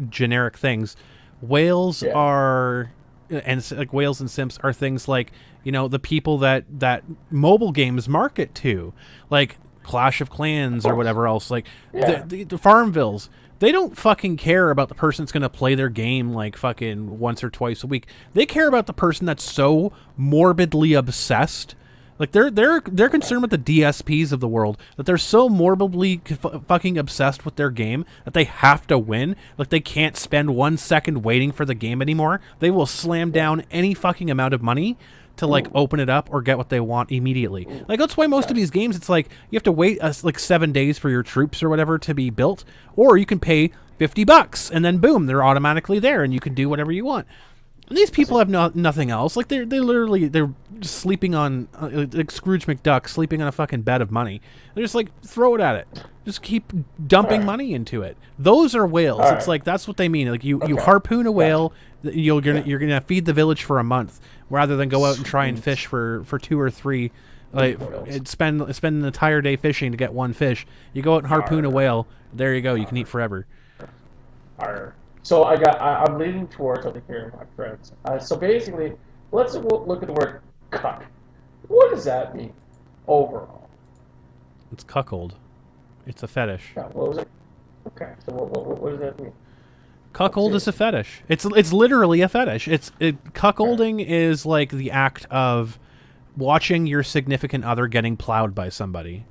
generic things, whales are, and like whales and simps are things like the people that mobile games market to, like Clash of Clans or whatever else, like the Farmvilles. They don't fucking care about the person that's going to play their game like fucking once or twice a week. They care about the person that's so morbidly obsessed. Like they're concerned with the DSPs of the world, that they're so morbidly fucking obsessed with their game that they have to win. Like they can't spend 1 second waiting for the game anymore. They will slam down any fucking amount of money to like open it up or get what they want immediately. Like that's why most of these games, it's like you have to wait like 7 days for your troops or whatever to be built, or you can pay $50 and then boom, they're automatically there and you can do whatever you want. And these people have nothing else. Like they're sleeping on like Scrooge McDuck sleeping on a fucking bed of money. They're just like throw it at it. Just keep dumping money into it. Those are whales. It's like that's what they mean. Like you harpoon a whale, you're gonna feed the village for a month rather than go out and try and fish for 2 or 3. Like spend an entire day fishing to get one fish. You go out and harpoon a whale. There you go. You can eat forever. So I'm leaning towards something here, my friends. So basically, let's look at the word cuck. What does that mean overall? It's cuckold. It's a fetish. Yeah, what was it? Okay. So what does that mean? Cuckold is a fetish. It's literally a fetish. Cuckolding is like the act of watching your significant other getting plowed by somebody.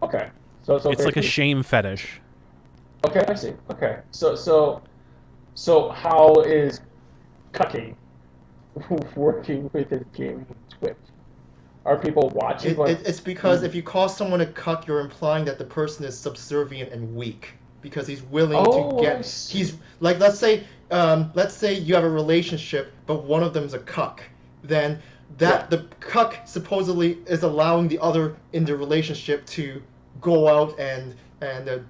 Okay. So it's like a shame fetish. Okay, I see. Okay. So how is cucking working within gaming Twitch? Are people watching? It's because if you call someone a cuck, you're implying that the person is subservient and weak because he's willing to get. He's like, let's say you have a relationship, but one of them's a cuck. Then the cuck supposedly is allowing the other in the relationship to go out and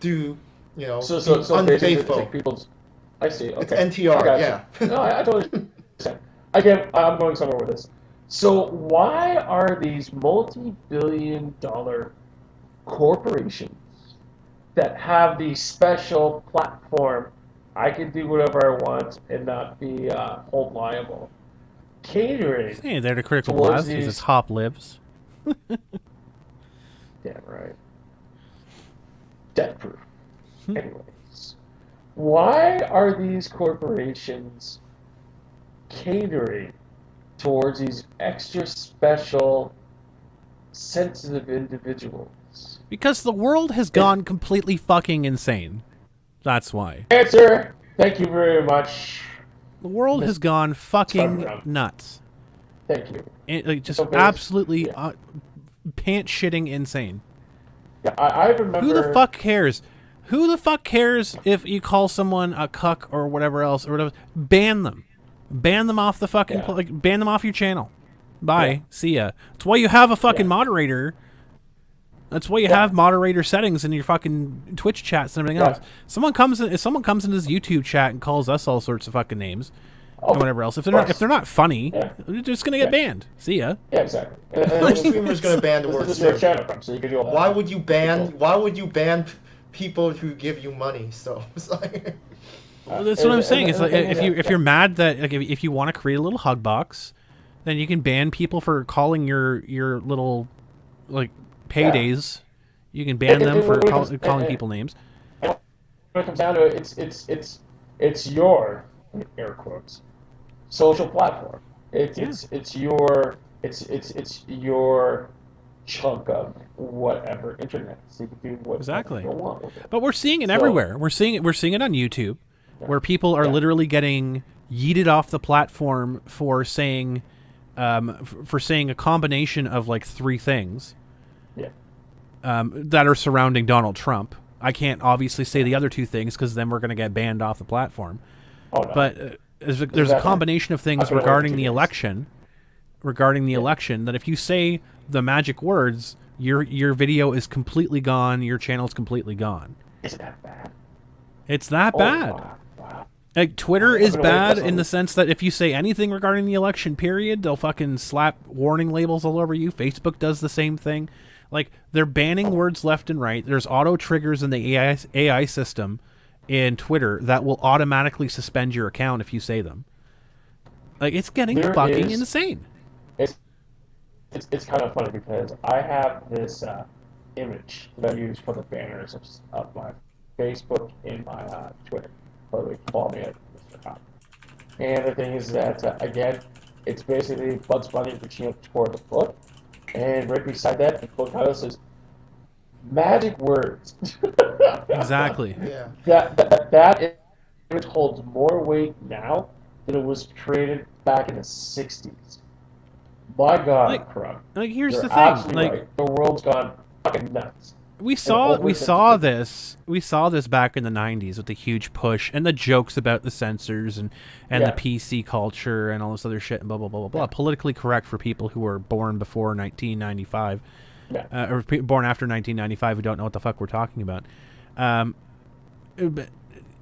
do so unfaithful. I see. Okay. It's NTR. Yeah. No, I totally understand. Again, I'm going somewhere with this. So why are these multi-billion-dollar corporations that have the special platform, I can do whatever I want and not be hold liable, catering? Hey, they're the critical mass. It's hop lives. Damn right. Debt proof. Anyways, why are these corporations catering towards these extra special, sensitive individuals? Because the world has gone completely fucking insane. That's why. Answer. Thank you very much. The world has gone fucking nuts. Thank you. Just absolutely pants-shitting insane. Yeah, I remember... Who the fuck cares? Who the fuck cares if you call someone a cuck or whatever else or whatever? Ban them. Ban them off the fucking... ban them off your channel. Bye. Yeah. See ya. That's why you have a fucking moderator. That's why you have moderator settings in your fucking Twitch chats and everything else. If someone comes in this YouTube chat and calls us all sorts of fucking names and whatever else, if they're not funny, they're just gonna get banned. See ya. Yeah, exactly. No streamer's gonna ban the word channel, so you can do all that. Why would you ban people who give you money? So it's like well, that's what I'm saying. It's like if you're mad that like if you want to create a little hug box, then you can ban people for calling your little like paydays. You can ban them for calling people names. When it comes down to it, it's your, air quotes, social platform. It's your chunk of whatever internet. So you can do whatever you want with it. But we're seeing it everywhere. We're seeing it on YouTube, where people are literally getting yeeted off the platform for saying a combination of like 3 things. That are surrounding Donald Trump. I can't obviously say the other 2 things because then we're going to get banned off the platform. Oh, no. But there's a combination of things regarding the election. That if you say the magic words, your video is completely gone. Your channel is completely gone. Is it that bad? It's that bad. Wow. Like Twitter is bad in the sense that if you say anything regarding the election, period, they'll fucking slap warning labels all over you. Facebook does the same thing. Like, they're banning words left and right. There's auto triggers in the AI system in Twitter that will automatically suspend your account if you say them. Like, it's getting fucking insane. It's kind of funny because I have this image that I use for the banners of my Facebook and my Twitter. By the way, follow me at Mr. Cop. And the thing is that, again, it's basically Bugs Bunny reaching up toward the foot. And right beside that, the quote title says, "Magic words." Exactly. Yeah. That image holds more weight now than it was created back in the '60s. My God, like here's the thing, like right. The world's gone fucking nuts. we saw this back in the 90s with the huge push and the jokes about the censors and the PC culture and all this other shit and blah blah blah blah blah. Politically correct for people who were born before 1995, or born after 1995 who don't know what the fuck we're talking about.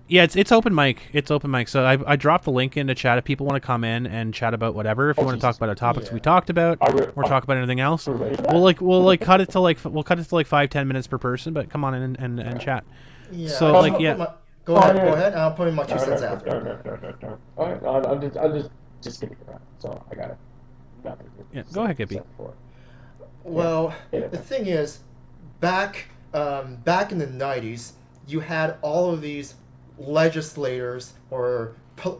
Yeah, it's open mic. It's open mic. So I dropped the link into chat if people want to come in and chat about whatever. If you want to talk about the topics we talked about, or talk about anything else, we'll cut it to like 5-10 minutes per person. But come on in and chat. Yeah. So go ahead. I'll put in my 2 cents after. All right, I'm just kidding around. So I got it. Yeah, go ahead, Gippy. Well, the thing is, back in the 90s, you had all of these legislators or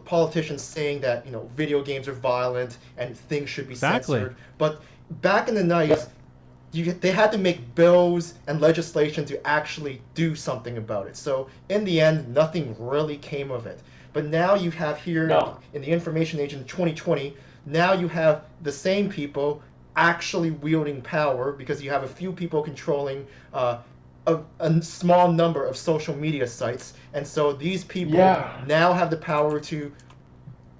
politicians saying that video games are violent and things should be censored. But back in the 90s, they had to make bills and legislation to actually do something about it. So in the end, nothing really came of it. But now you have here in the information age in 2020, now you have the same people actually wielding power because you have a few people controlling a small number of social media sites, and so these people now have the power to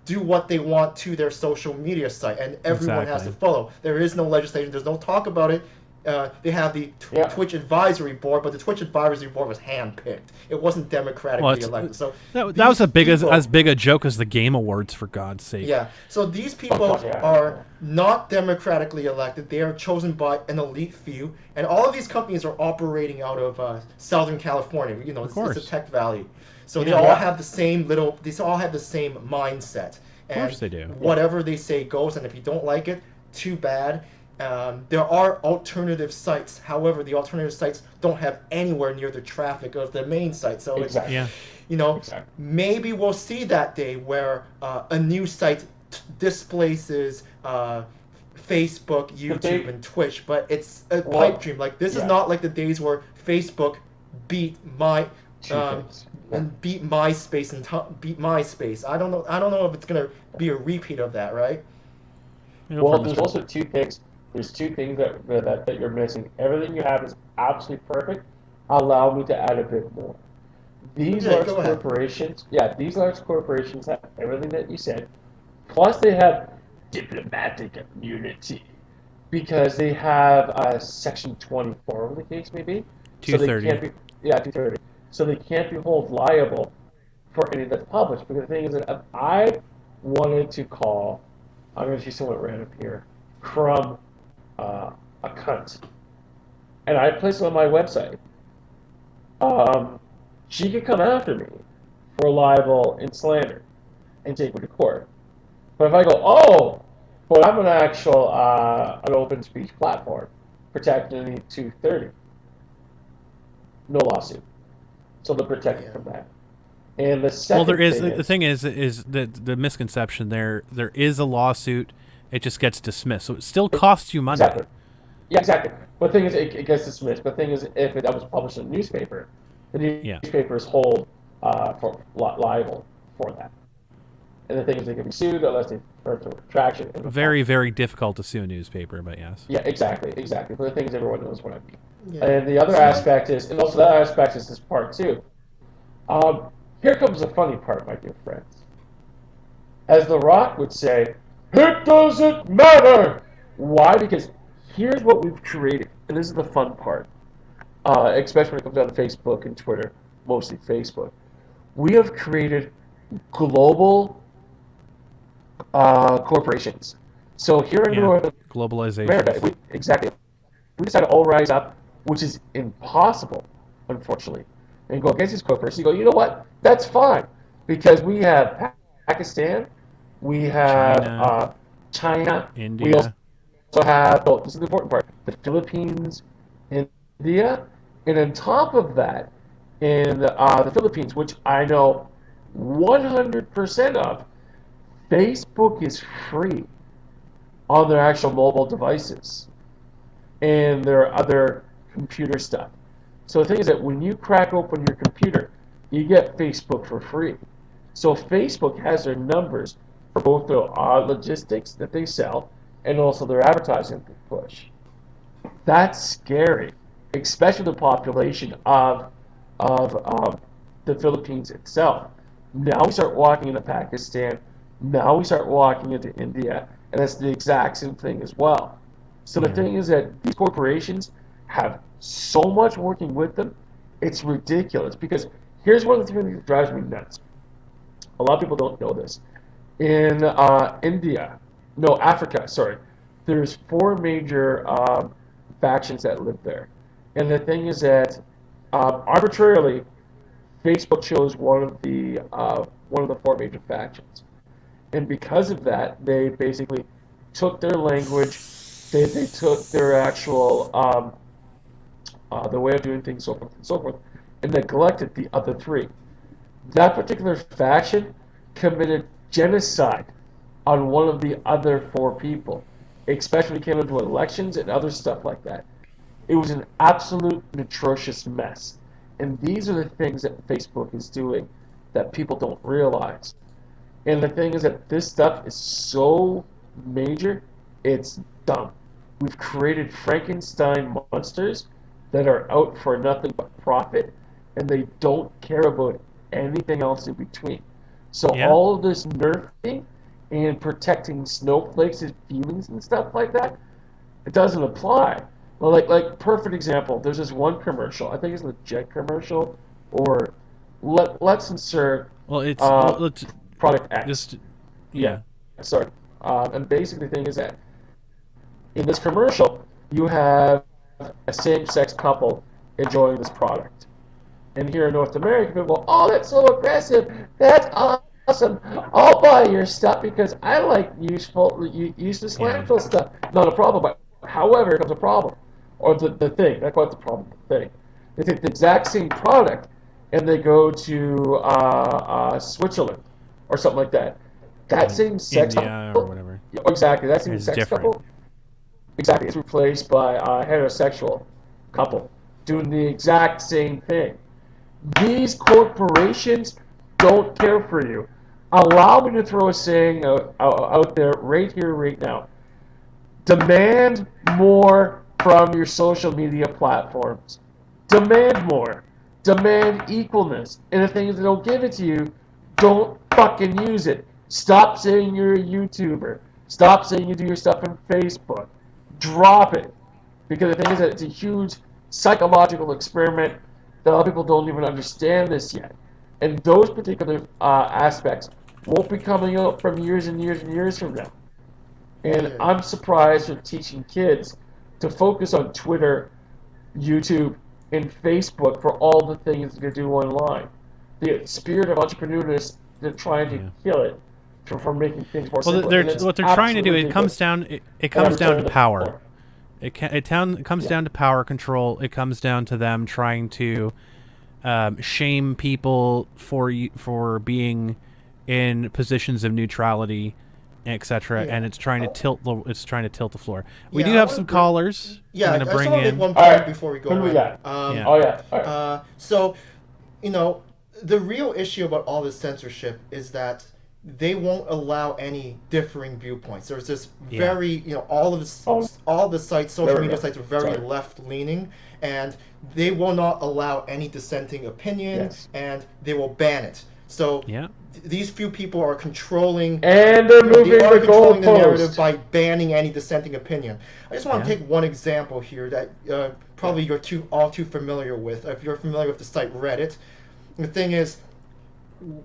do what they want to their social media site, and everyone has to follow. There is no legislation. There's no talk about it. They have the Twitch Advisory Board, but the Twitch Advisory Board was handpicked. It wasn't democratically elected. So that was as big a joke as the Game Awards, for God's sake. Yeah. So these people are not democratically elected. They are chosen by an elite few, and all of these companies are operating out of Southern California. It's a tech valley. So they all have the same mindset. Of course they do. Whatever they say goes, and if you don't like it, too bad. There are alternative sites. However, the alternative sites don't have anywhere near the traffic of the main site. So maybe we'll see that day where a new site displaces Facebook, YouTube, and Twitch. But it's a pipe dream. Like this is not like the days where Facebook beat MySpace and beat MySpace. I don't know if it's gonna be a repeat of that, right? Well, there's also 2 things. There's 2 things that you're missing. Everything you have is absolutely perfect. Allow me to add a bit more. These large corporations have everything that you said. Plus, they have diplomatic immunity because they have Section 24, whatever the case may be. 230. So 230. So they can't be held liable for anything that's published. Because the thing is that if I wanted to call, I'm going to choose somewhat random here, from a cunt, and I place it on my website, she could come after me for libel and slander and take me to court. But if I go, but I'm an actual an open speech platform protecting the 230, no lawsuit. So they're protected from that. And the second the thing is that the misconception there is a lawsuit. It just gets dismissed, so it still costs you money. Exactly. Yeah, exactly. But the thing is, it gets dismissed. But the thing is, if that was published in a newspaper, the newspapers hold for liable for that. And the thing is, they can be sued unless they refer to retraction. Very, very difficult to sue a newspaper, but yes. Yeah, exactly. But the thing is, everyone knows what I mean. Yeah. And the other aspect is, and also the other aspect is this part too. Here comes the funny part, my dear friends. As The Rock would say, it doesn't matter! Why? Because here's what we've created, and this is the fun part, especially when it comes down to Facebook and Twitter, mostly Facebook. We have created global corporations. So here in North globalization. America, we decided to all rise up, which is impossible, unfortunately, and go against these corporations. You go, you know what? That's fine, because we have Pakistan, we have China, India. We also have, this is the important part, the Philippines, India, and on top of that, in the Philippines, which I know 100% of, Facebook is free on their actual mobile devices and their other computer stuff. So the thing is that when you crack open your computer, you get Facebook for free. So Facebook has their numbers for both the logistics that they sell and also their advertising they push. That's scary. especially the population of the Philippines itself. Now we start walking into Pakistan. Now we start walking into India, and it's the exact same thing as well. So the thing is that these corporations have so much working with them, it's ridiculous. Because here's one of the things that drives me nuts. A lot of people don't know this. In Africa, sorry, there's 4 major factions that live there. And the thing is that arbitrarily, Facebook chose one of the 4 major factions. And because of that, they basically took their language, they took their actual the way of doing things, so forth and so forth, and neglected the other 3. That particular faction committed genocide on one of the other 4 people, especially when it came into elections and other stuff like that. It was an absolute atrocious mess. And these are the things that Facebook is doing that people don't realize. And the thing is that this stuff is so major, it's dumb. We've created Frankenstein monsters that are out for nothing but profit, and they don't care about anything else in between. So all of this nerfing and protecting snowflakes' feelings and stuff like that, it doesn't apply. Well, like perfect example, there's this one commercial, I think it's the Jet commercial, or Let's Insert product X. Sorry. And basically the thing is that in this commercial, you have a same-sex couple enjoying this product. And here in North America, people go, oh, that's so aggressive. That's awesome. I'll buy your stuff because I like useless landfill stuff. Not a problem, but however, here comes a problem. Or the thing. Not quite the problem, the thing. They take the exact same product and they go to Switzerland or something like that. That same sex couple, or whatever. Exactly. That same sex couple. Exactly. It's replaced by a heterosexual couple doing the exact same thing. These corporations don't care for you. Allow me to throw a saying out there right here, right now. Demand more from your social media platforms. Demand more. Demand equalness. And the thing is, they don't give it to you, don't fucking use it. Stop saying you're a YouTuber. Stop saying you do your stuff on Facebook. Drop it. Because the thing is that it's a huge psychological experiment that a lot of people don't even understand this yet. And those particular aspects won't be coming out from years and years and years from now. And I'm surprised with teaching kids to focus on Twitter, YouTube, and Facebook for all the things they do online. The spirit of entrepreneurs, they're trying to kill it from making things more simple. What they're trying to do, it comes down to power. It comes down to power control. It comes down to them trying to shame people for being in positions of neutrality, etc. And it's trying to tilt the floor. We do have some callers. Yeah, I'm gonna bring in. in. One point before we go. Who do we got? So, the real issue about all this censorship is that they won't allow any differing viewpoints. There's this very, all the sites, social media sites are very left-leaning, and they will not allow any dissenting opinion, and they will ban it. So these few people are controlling, and they're moving the narrative by banning any dissenting opinion. I just want to take one example here that probably you're all too familiar with. If you're familiar with the site Reddit, the thing is,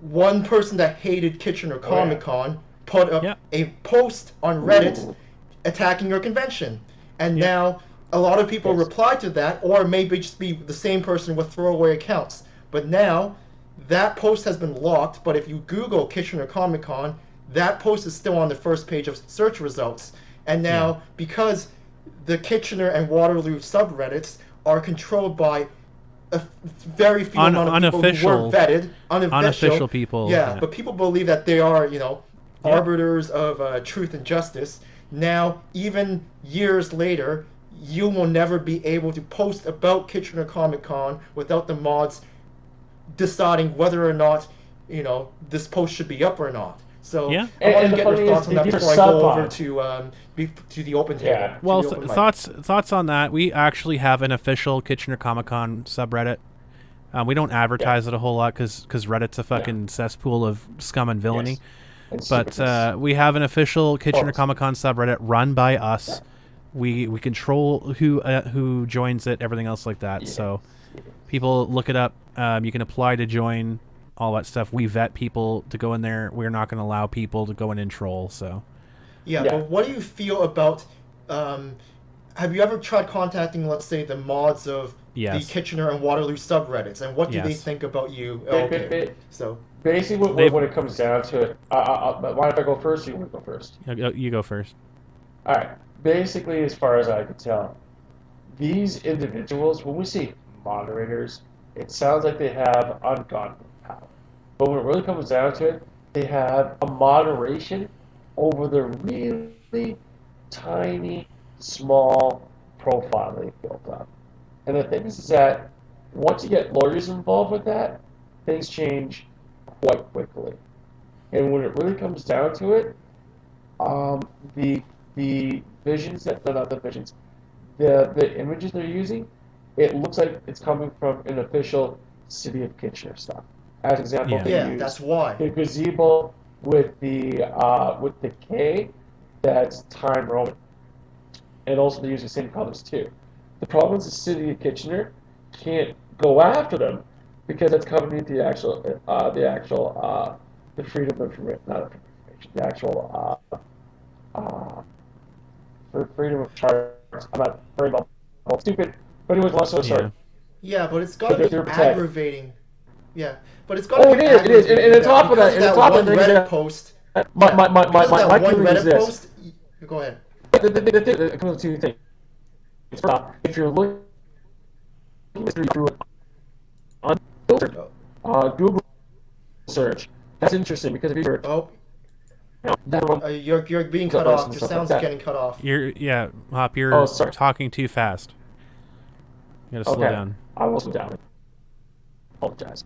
one person that hated Kitchener Comic Con put up a post on Reddit attacking your convention, and now a lot of people replied to that, or maybe just be the same person with throwaway accounts. But now that post has been locked, but if you Google Kitchener Comic Con, that post is still on the first page of search results. And now, because the Kitchener and Waterloo subreddits are controlled by a very few amount of people who were vetted, unofficial people. But people believe that they are, arbiters of truth and justice. Now, even years later, you will never be able to post about Kitchener Comic Con without the mods deciding whether or not, this post should be up or not. So yeah. I want to get your thoughts on that before I go over to the open table. Yeah. Well, thoughts on that. We actually have an official Kitchener Comic-Con subreddit. We don't advertise it a whole lot because Reddit's a fucking cesspool of scum and villainy. Yes. But we have an official Kitchener Comic-Con subreddit run by us. We control who joins it, everything else like that. Yes. So people look it up. You can apply to join, all that stuff. We vet people to go in there. We're not going to allow people to go in and troll. So yeah, but what do you feel about? Have you ever tried contacting, let's say, the mods of the Kitchener and Waterloo subreddits, and what do they think about you? Okay, so basically, when it comes down to it, why if I go first? You want to go first? You go first. All right. Basically, as far as I can tell, these individuals, when we see moderators, it sounds like they have ungodly power. But when it really comes down to it, they have a moderation over the really tiny, small profile they built up. And the thing is that once you get lawyers involved with that, things change quite quickly. And when it really comes down to it, the visions that they're not the visions, the images they're using, it looks like it's coming from an official City of Kitchener stuff. As an example, they use that's why the gazebo with the K, that's Time Roman, and also they use the same colors too. The problem is the City of Kitchener can't go after them because it's covering the actual the freedom of information, not information, the actual for freedom of charge. I'm not very well stupid, but it was also sorry. Yeah, but it's got to be aggravating. Yeah, but it's got to be aggravating. It is. And on top of that, one Reddit post. My one Reddit post. Go ahead. The comes to two things. First off, if you're looking through an unfiltered Google search, that's interesting because if you're you're being cut off. Your sound's getting cut off. Hop, you're talking too fast. You gotta slow down. I will slow down. Apologize.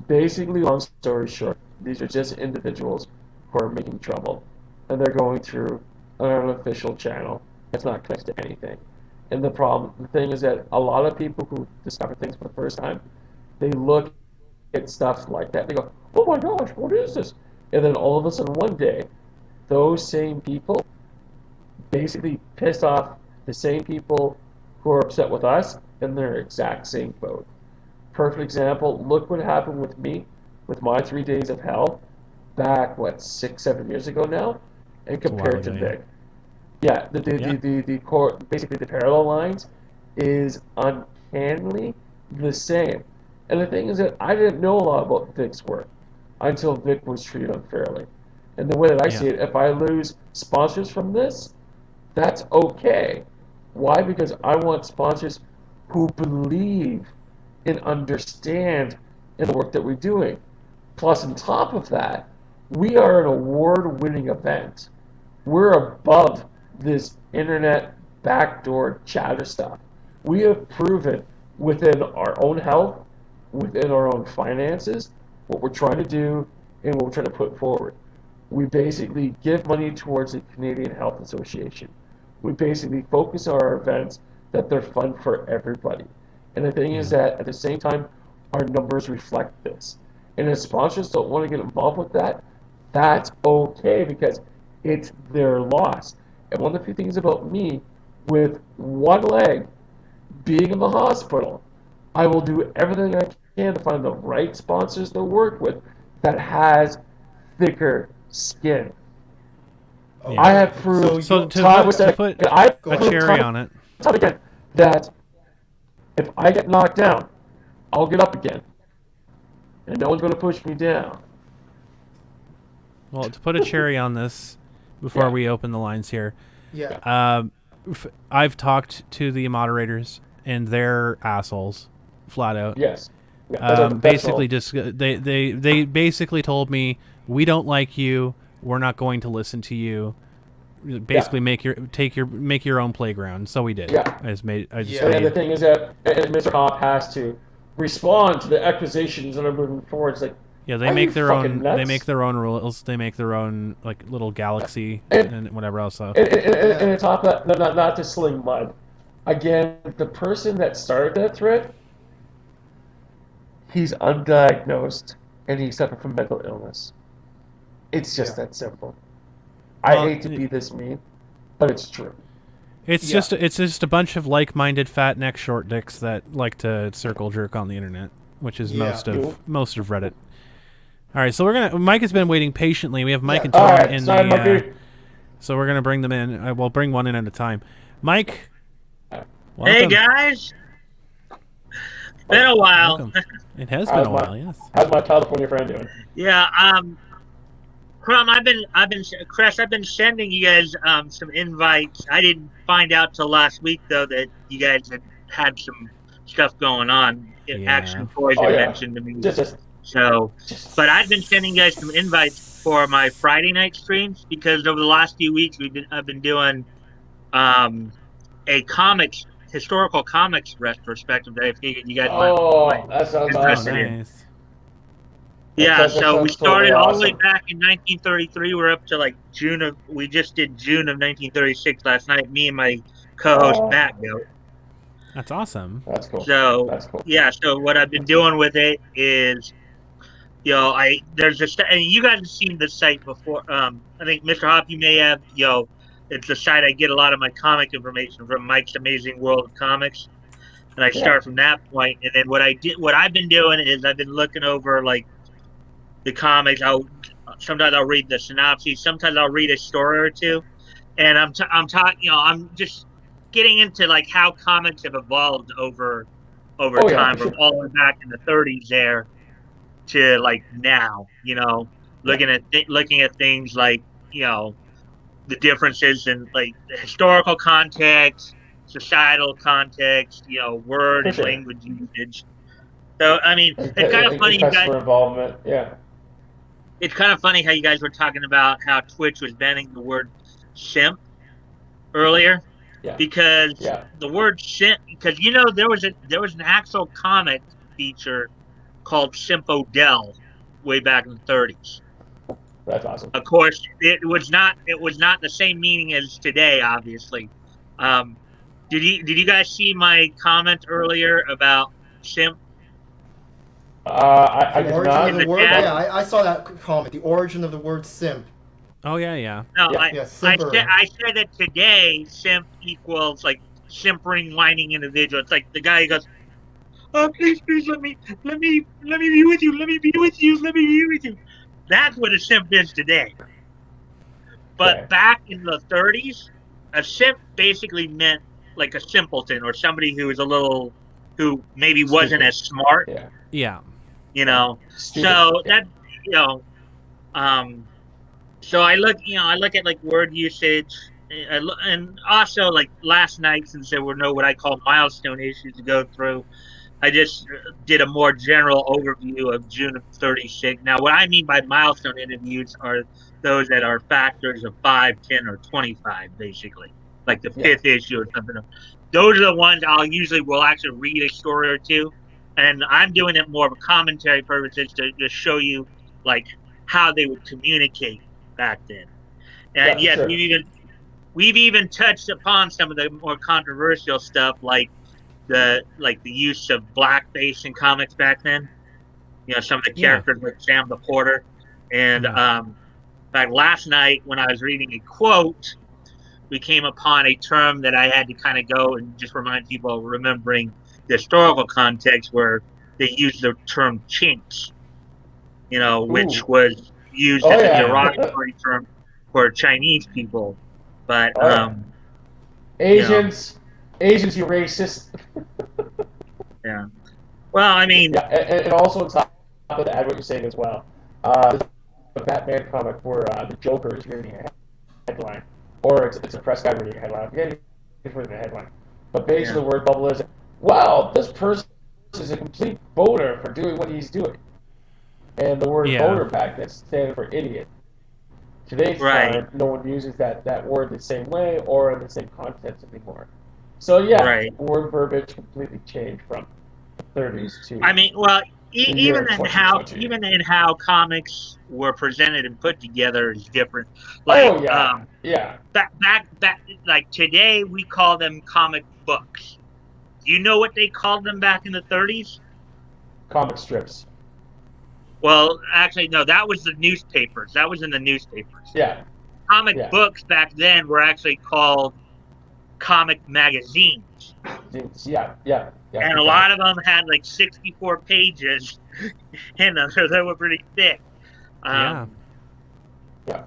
Basically, long story short, these are just individuals who are making trouble, and they're going through an unofficial channel that's not connected to anything. And the thing is that a lot of people who discover things for the first time, they look at stuff like that. They go, "Oh my gosh, what is this?" And then all of a sudden, one day, those same people basically pissed off the same people who are upset with us in their exact same boat. Perfect example, look what happened with me, with my 3 days of hell, back, 6-7 years ago now, and compared to Vic. Yeah, the core, basically the parallel lines is uncannily the same. And the thing is that I didn't know a lot about Vic's work until Vic was treated unfairly. And the way that I see it, if I lose sponsors from this, that's okay. Why? Because I want sponsors who believe and understand in the work that we're doing. Plus, on top of that, we are an award-winning event. We're above this internet backdoor chatter stuff. We have proven within our own health, within our own finances, what we're trying to do and what we're trying to put forward. We basically give money towards the Canadian Health Association. We basically focus on our events that they're fun for everybody. And the thing is that at the same time, our numbers reflect this. And if sponsors don't want to get involved with that, that's okay because it's their loss. And one of the few things about me, with one leg being in the hospital, I will do everything I can to find the right sponsors to work with that has thicker skin. Yeah. I have proved to put a cherry on it that if I get knocked down, I'll get up again, and no one's going to push me down. Well, to put a cherry on this, before we open the lines here, I've talked to the moderators, and they're assholes, flat out. Yes. Basically, just they basically told me, we don't like you. We're not going to listen to you. Basically, make your own playground. So we did. Yeah. And the thing is that Mr. Hop has to respond to the accusations that are moving forward. It's like, Yeah, they make their own. Nuts? They make their own rules. They make their own like little galaxy and whatever else. And it's not to sling mud. Again, the person that started that thread, he's undiagnosed and he suffered from mental illness. It's just that simple. I hate to be this mean, but it's true. It's just a bunch of like-minded fat neck short dicks that like to circle jerk on the internet, which is most of Reddit. All right, so Mike has been waiting patiently. We have Mike and Tom in the. So we're gonna bring them in. We'll bring one in at a time. Mike. Welcome. Hey guys. Been a while. Welcome. It has been a while. Yes. How's my California friend doing? Yeah. Crumb, Chris, I've been sending you guys some invites. I didn't find out till last week though that you guys had some stuff going on. Action Toys had mentioned to me. But I've been sending you guys some invites for my Friday night streams because over the last few weeks I've been doing a historical comics retrospective that I figured you guys might. That sounds awesome. Nice. Yeah, so we started all the way back in 1933. We're up to we just did June of 1936 last night, me and my co-host Matt Goat. That's awesome. That's cool. So, so what I've been doing with it is, there's and you guys have seen the site before. I think Mr. Hop, you may have, it's the site I get a lot of my comic information from, Mike's Amazing World of Comics. And I start from that point. And then what I've been doing is I've been looking over, the comics. Sometimes I'll read the synopses. Sometimes I'll read a story or two, and I'm talking. I'm just getting into how comics have evolved over time, from all the way back in the 30s there to now. Looking at things like the differences in the historical context, societal context, word and language usage. So I mean, it's kind of funny. Customer involvement, It's kind of funny how you guys were talking about how Twitch was banning the word simp earlier, because the word simp, because there was an actual comic feature called Simp Odell way back in the 30s. That's awesome. Of course, it was not the same meaning as today, obviously. Did you guys see my comment earlier about simp? I did not. The word, I saw that comment. The origin of the word simp. Oh yeah. No, I said that today simp equals simpering, whining individual. It's like the guy who goes, "Oh, please, let me be with you. Let me be with you." That's what a simp is today. But back in the 30s, a simp basically meant a simpleton or somebody who maybe wasn't as smart. Yeah. So that so I look at word usage, and also last night, since there were no what I call milestone issues to go through, I just did a more general overview of June of 36. Now, what I mean by milestone interviews are those that are factors of 5, 10, or 25, basically, like the 5th issue or something. Those are the ones will actually read a story or two. And I'm doing it more of a commentary purposes to just show you how they would communicate back then. And we've even touched upon some of the more controversial stuff, like the use of blackface in comics back then. Some of the characters like Sam the Porter. And in fact, last night when I was reading a quote, we came upon a term that I had to kind of go and just remind people of remembering the historical context, where they used the term chinks, which was used as a derogatory term for Chinese people. But Asians, you racist. Yeah. Well, I mean, and also on top of that, what you're saying as well. The Batman comic where the Joker is reading a headline, or it's a press guy reading a headline. He's reading a headline, but basically the word bubble is, wow, this person is a complete boner for doing what he's doing. And the word boner back then stands for idiot. Today's time, no one uses that word the same way or in the same context anymore. So word verbiage completely changed from the 30s to. I mean, well, even in how comics were presented and put together is different. Like, back, like today we call them comic books. Do you know what they called them back in the 30s? Comic strips. Well, actually, no, that was the newspapers. That was in the newspapers. Yeah. Comic books back then were actually called comic magazines. Yeah. And a lot of them had like 64 pages in them, so they were pretty thick.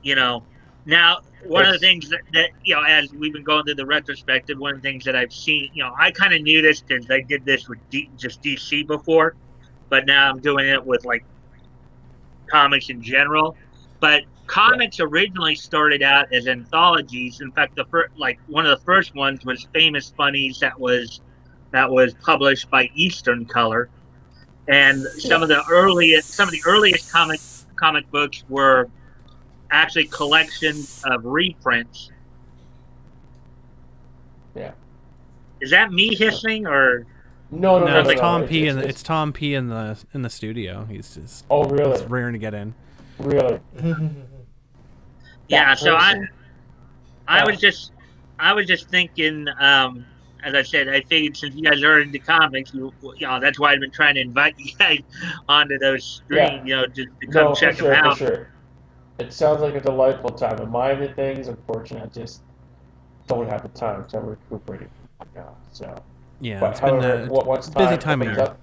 You know, now one of the things that you know, as we've been going through the retrospective, one of the things that I've seen, you know, I kind of knew this because I did this with just DC before, but now I'm doing it with like comics in general. But comics originally started out as anthologies. In fact, one of the first ones was Famous Funnies that was published by Eastern Color, and some of the earliest comic books were actually collections of reprints. Yeah. Is that me hissing or? No. It's Tom P. It's Tom P. in the studio. He's just. Oh really? He's raring to get in. Really? Yeah. So I was just thinking. As I said, I figured since you guys are into comics, you know, that's why I've been trying to invite you guys onto those streams, you know, just to come check them out. For sure. It sounds like a delightful time. And my things, unfortunately, I just don't have the time to recuperate right now. So. Yeah, but it's however, been a busy time of year.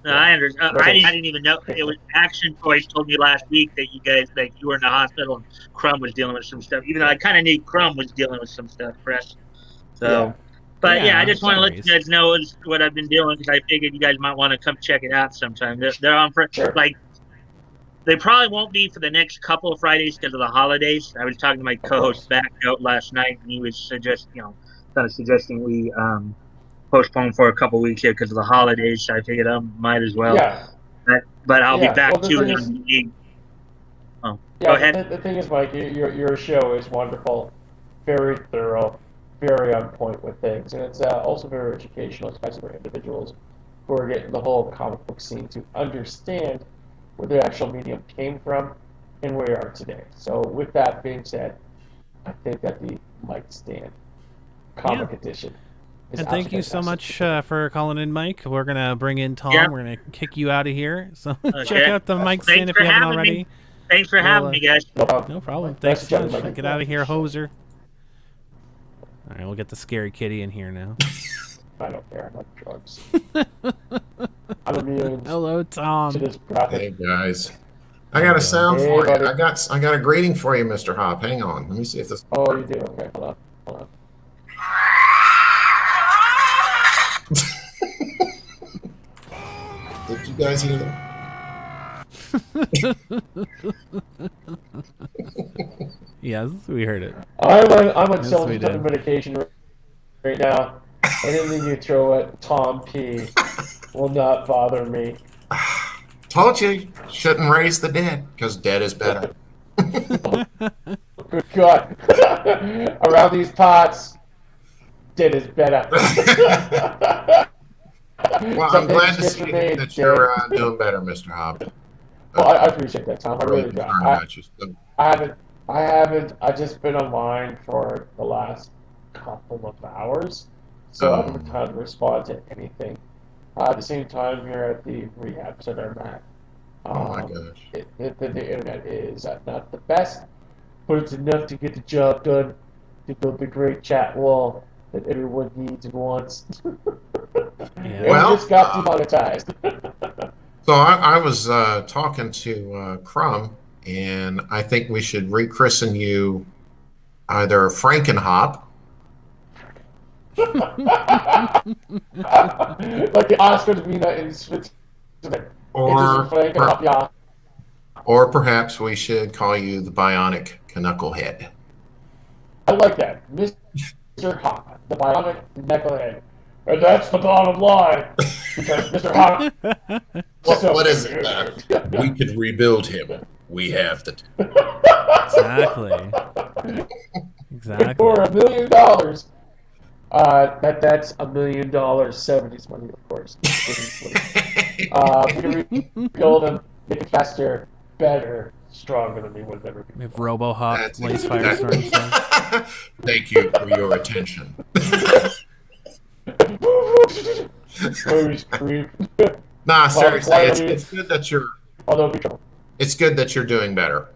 No, I understand. I didn't even know. It was Action Toys told me last week that you were in the hospital and Crumb was dealing with some stuff. Even though I kind of knew Crumb was dealing with some stuff, Chris. So, but I just want to let you guys know what I've been doing because I figured you guys might want to come check it out sometime. They're on for like. They probably won't be for the next couple of Fridays because of the holidays. I was talking to my co-host Backnote last night, and he was suggesting we postpone for a couple of weeks here because of the holidays. So I figured I might as well. Yeah. But I'll be back too. Go ahead. The thing is, Mike, your show is wonderful, very thorough, very on point with things, and it's also very educational, especially for individuals who are getting the whole comic book scene to understand where the actual medium came from and where we are today. So with that being said, I think that the Mike Stand comic edition is and thank you so much for calling in, Mike. We're going to bring in Tom. We're going to kick you out of here. So check out the Mike Stand if you haven't already. Thanks for having me, guys. No problem. Thanks so much. Get out of here, hoser. All right, we'll get the scary kitty in here now. I don't care. I like drugs. I'm immune. Hello, Tom. Hey guys, I got a sound for you. I got a greeting for you, Mr. Hop. Hang on. Let me see if this. Oh, you do. Okay, hold on. Did you guys hear that? Yes, we heard it. I'm on self-destructive medication right now. Anything you throw at Tom P will not bother me. Told you shouldn't raise the dead because dead is better. Good God! Around these pots, dead is better. Well, I'm glad to see that you're doing better, Mr. Hop. Well, I appreciate that, Tom. I really do. I haven't. I've just been online for the last couple of hours, so I haven't had to respond to anything. At the same time, here at the rehab center I'm at, oh my gosh, the internet is not the best, but it's enough to get the job done, to build the great chat wall that everyone needs and wants. Yeah. Well, it just got demonetized. So I was talking to Crumb, and I think we should rechristen you either Frankenhop. Like the Oscars being in Switzerland. Or perhaps we should call you the Bionic Canucklehead. I like that. Mr. Hop, the Bionic Knucklehead. And that's the bottom line. Because Mr. Hop... What is it? We could rebuild him. We have to. Exactly. For $1 million. That's $1 million 70s money, of course. We can rebuild him, make him faster, better, stronger than he would ever be. We have RoboHop, Lace Firestorm stuff. Thank you for your attention. Nah, seriously, it's good that you're. It's good that you're doing better.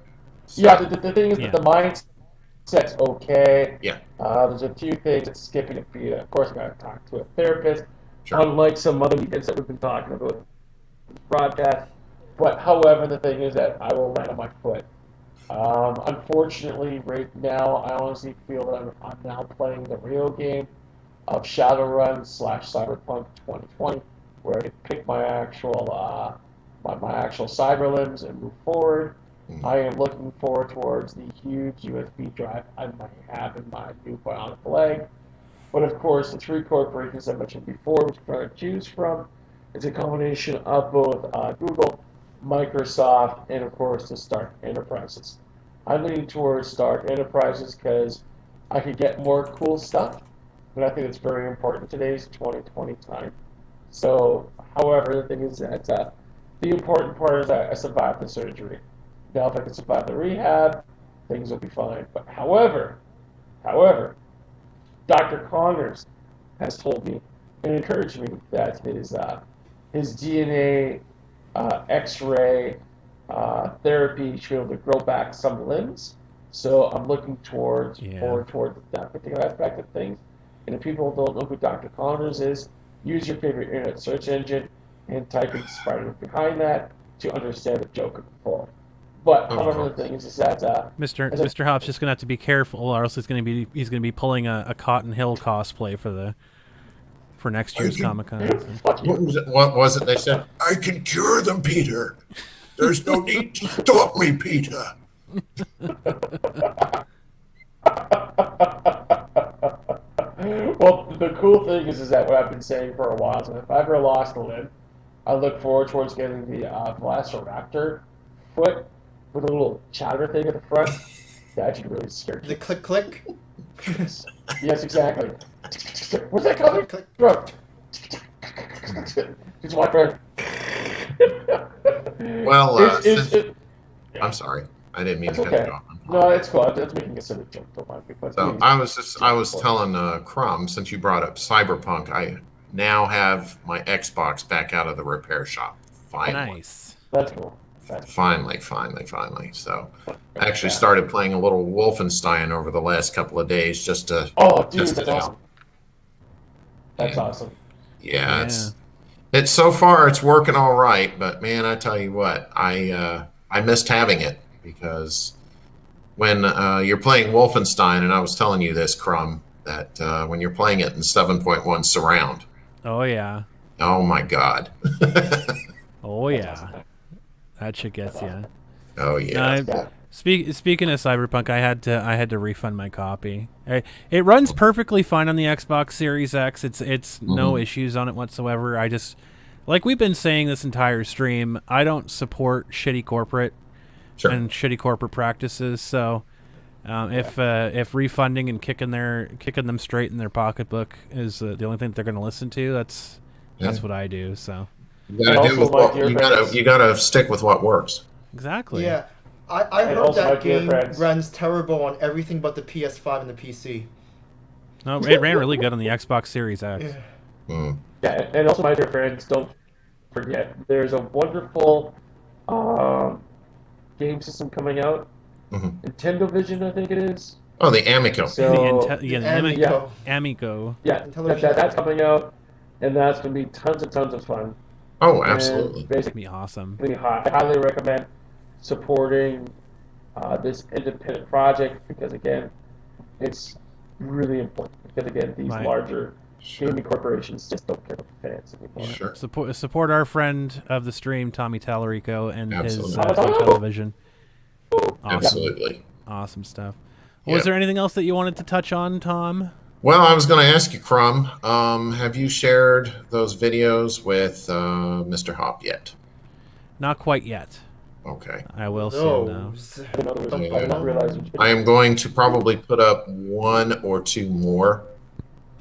So. Yeah, the thing is that the mindset's okay. Yeah. There's a few things that's skipping a beat. Of course, I got to talk to a therapist. Sure. Unlike some other weekends that we've been talking about in this broadcast. But however, the thing is that I will land on my foot. Unfortunately, right now, I honestly feel that I'm now playing the real game of Shadowrun / Cyberpunk 2020, where I can pick my actual my actual cyber limbs and move forward. I am looking forward towards the huge USB drive I might have in my new bionic leg. But of course, the three corporations I mentioned before, which we're going to choose from, is a combination of both Google, Microsoft, and of course the Stark Enterprises. I'm leaning towards Stark Enterprises because I could get more cool stuff, but I think it's very important in today's 2020 time. So, however, the thing is that the important part is that I survived the surgery. Now, if I can survive the rehab, things will be fine. But however, Dr. Connors has told me and encouraged me that his DNA X-ray therapy should be able to grow back some limbs. So I'm looking forward towards that particular aspect of things. And if people don't know who Dr. Connors is, use your favorite internet search engine and type in Spider behind that to understand the joke of the full. But however, the thing is that Mr. Hop's just gonna have to be careful, or else he's gonna be pulling a Cotton Hill cosplay for next year's Comic-Con. What was it they said? I can cure them, Peter. There's no need to stop me, Peter. Well, the cool thing is that what I've been saying for a while is that if I ever lost a limb, I look forward towards getting the Velociraptor foot with a little chatter thing at the front. That should really scare you. The click. Yes, exactly. Where's that coming? Bro. Just walk around. Well, I'm sorry. I didn't mean to cut you off. No, it's cool. I was making a silly joke. Don't mind me. But so I was telling Crumb, since you brought up Cyberpunk, I now have my Xbox back out of the repair shop. Finally. Nice. That's cool. Finally. So I actually started playing a little Wolfenstein over the last couple of days just to test it out. That's awesome. Yeah, it's so far it's working all right, but man, I tell you what, I missed having it because when you're playing Wolfenstein, and I was telling you this, Crumb, that when you're playing it in 7.1 surround. Oh yeah. Oh my God. Oh yeah. That shit gets you. Oh yeah. Speaking of Cyberpunk, I had to refund my copy. It runs perfectly fine on the Xbox Series X. It's no issues on it whatsoever. I just, like we've been saying this entire stream, I don't support shitty corporate and shitty corporate practices. So if refunding and kicking them straight in their pocketbook is the only thing that they're going to listen to, that's what I do. So you gotta stick with what works. Exactly. Yeah. I heard that game runs terrible on everything but the PS5 and the PC. No, it ran really good on the Xbox Series X. Yeah, and also, my dear friends, don't forget, there's a wonderful game system coming out. Nintendo Vision, I think it is. Oh, the Amico. So, Amico. Yeah, that's coming out, and that's going to be tons and tons of fun. Oh, absolutely. Basically, be awesome. I highly recommend supporting this independent project because, again, it's really important. Because, again, these larger gaming corporations just don't care about the fans anymore. Sure. Support our friend of the stream, Tommy Tallarico, and his television. Awesome. Absolutely. Awesome stuff. Well, was there anything else that you wanted to touch on, Tom? Well, I was going to ask you, Crumb, have you shared those videos with Mr. Hop yet? Not quite yet. Okay. I will soon, though. I am going to probably put up one or two more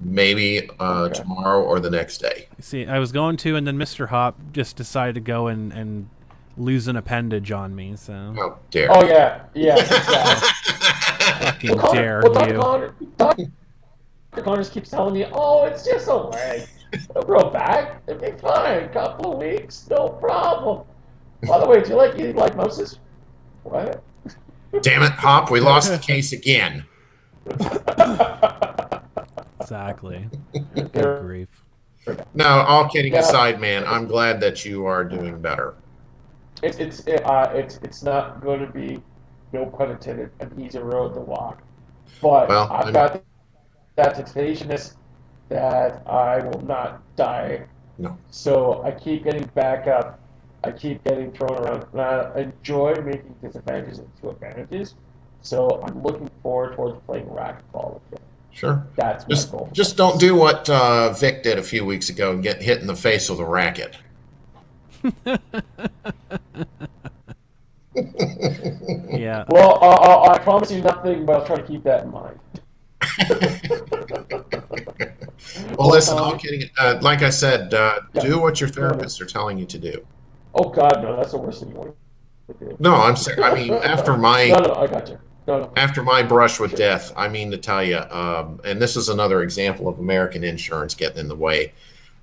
maybe tomorrow or the next day. See, I was going to, and then Mr. Hop just decided to go and lose an appendage on me. So. How dare! Oh yeah. Fucking dare you! Dr. Connors keeps telling me, "Oh, it's just a leg. It'll grow back. It'll be fine. A couple of weeks, no problem." By the way, do you like eating like Moses? What? Damn it, Hop! We lost the case again. Exactly. Good grief. No, all kidding aside, man, I'm glad that you are doing better. It's not going to be, no pun intended, an easy road to walk. But I've got that tenaciousness that I will not die. No. So I keep getting back up. I keep getting thrown around. And I enjoy making disadvantages into advantages. So I'm looking forward towards playing racquetball again. Sure. That's my goal. Just don't do what Vic did a few weeks ago and get hit in the face with a racket. Yeah. Well, I promise you nothing, but I'll try to keep that in mind. Well, listen, all kidding. Like I said, do what your therapists are telling you to do. Oh God, no! That's the worst thing you want to do. No, I'm saying. I mean, after my no, I got you. No. After my brush with death, I mean to tell you, and this is another example of American insurance getting in the way.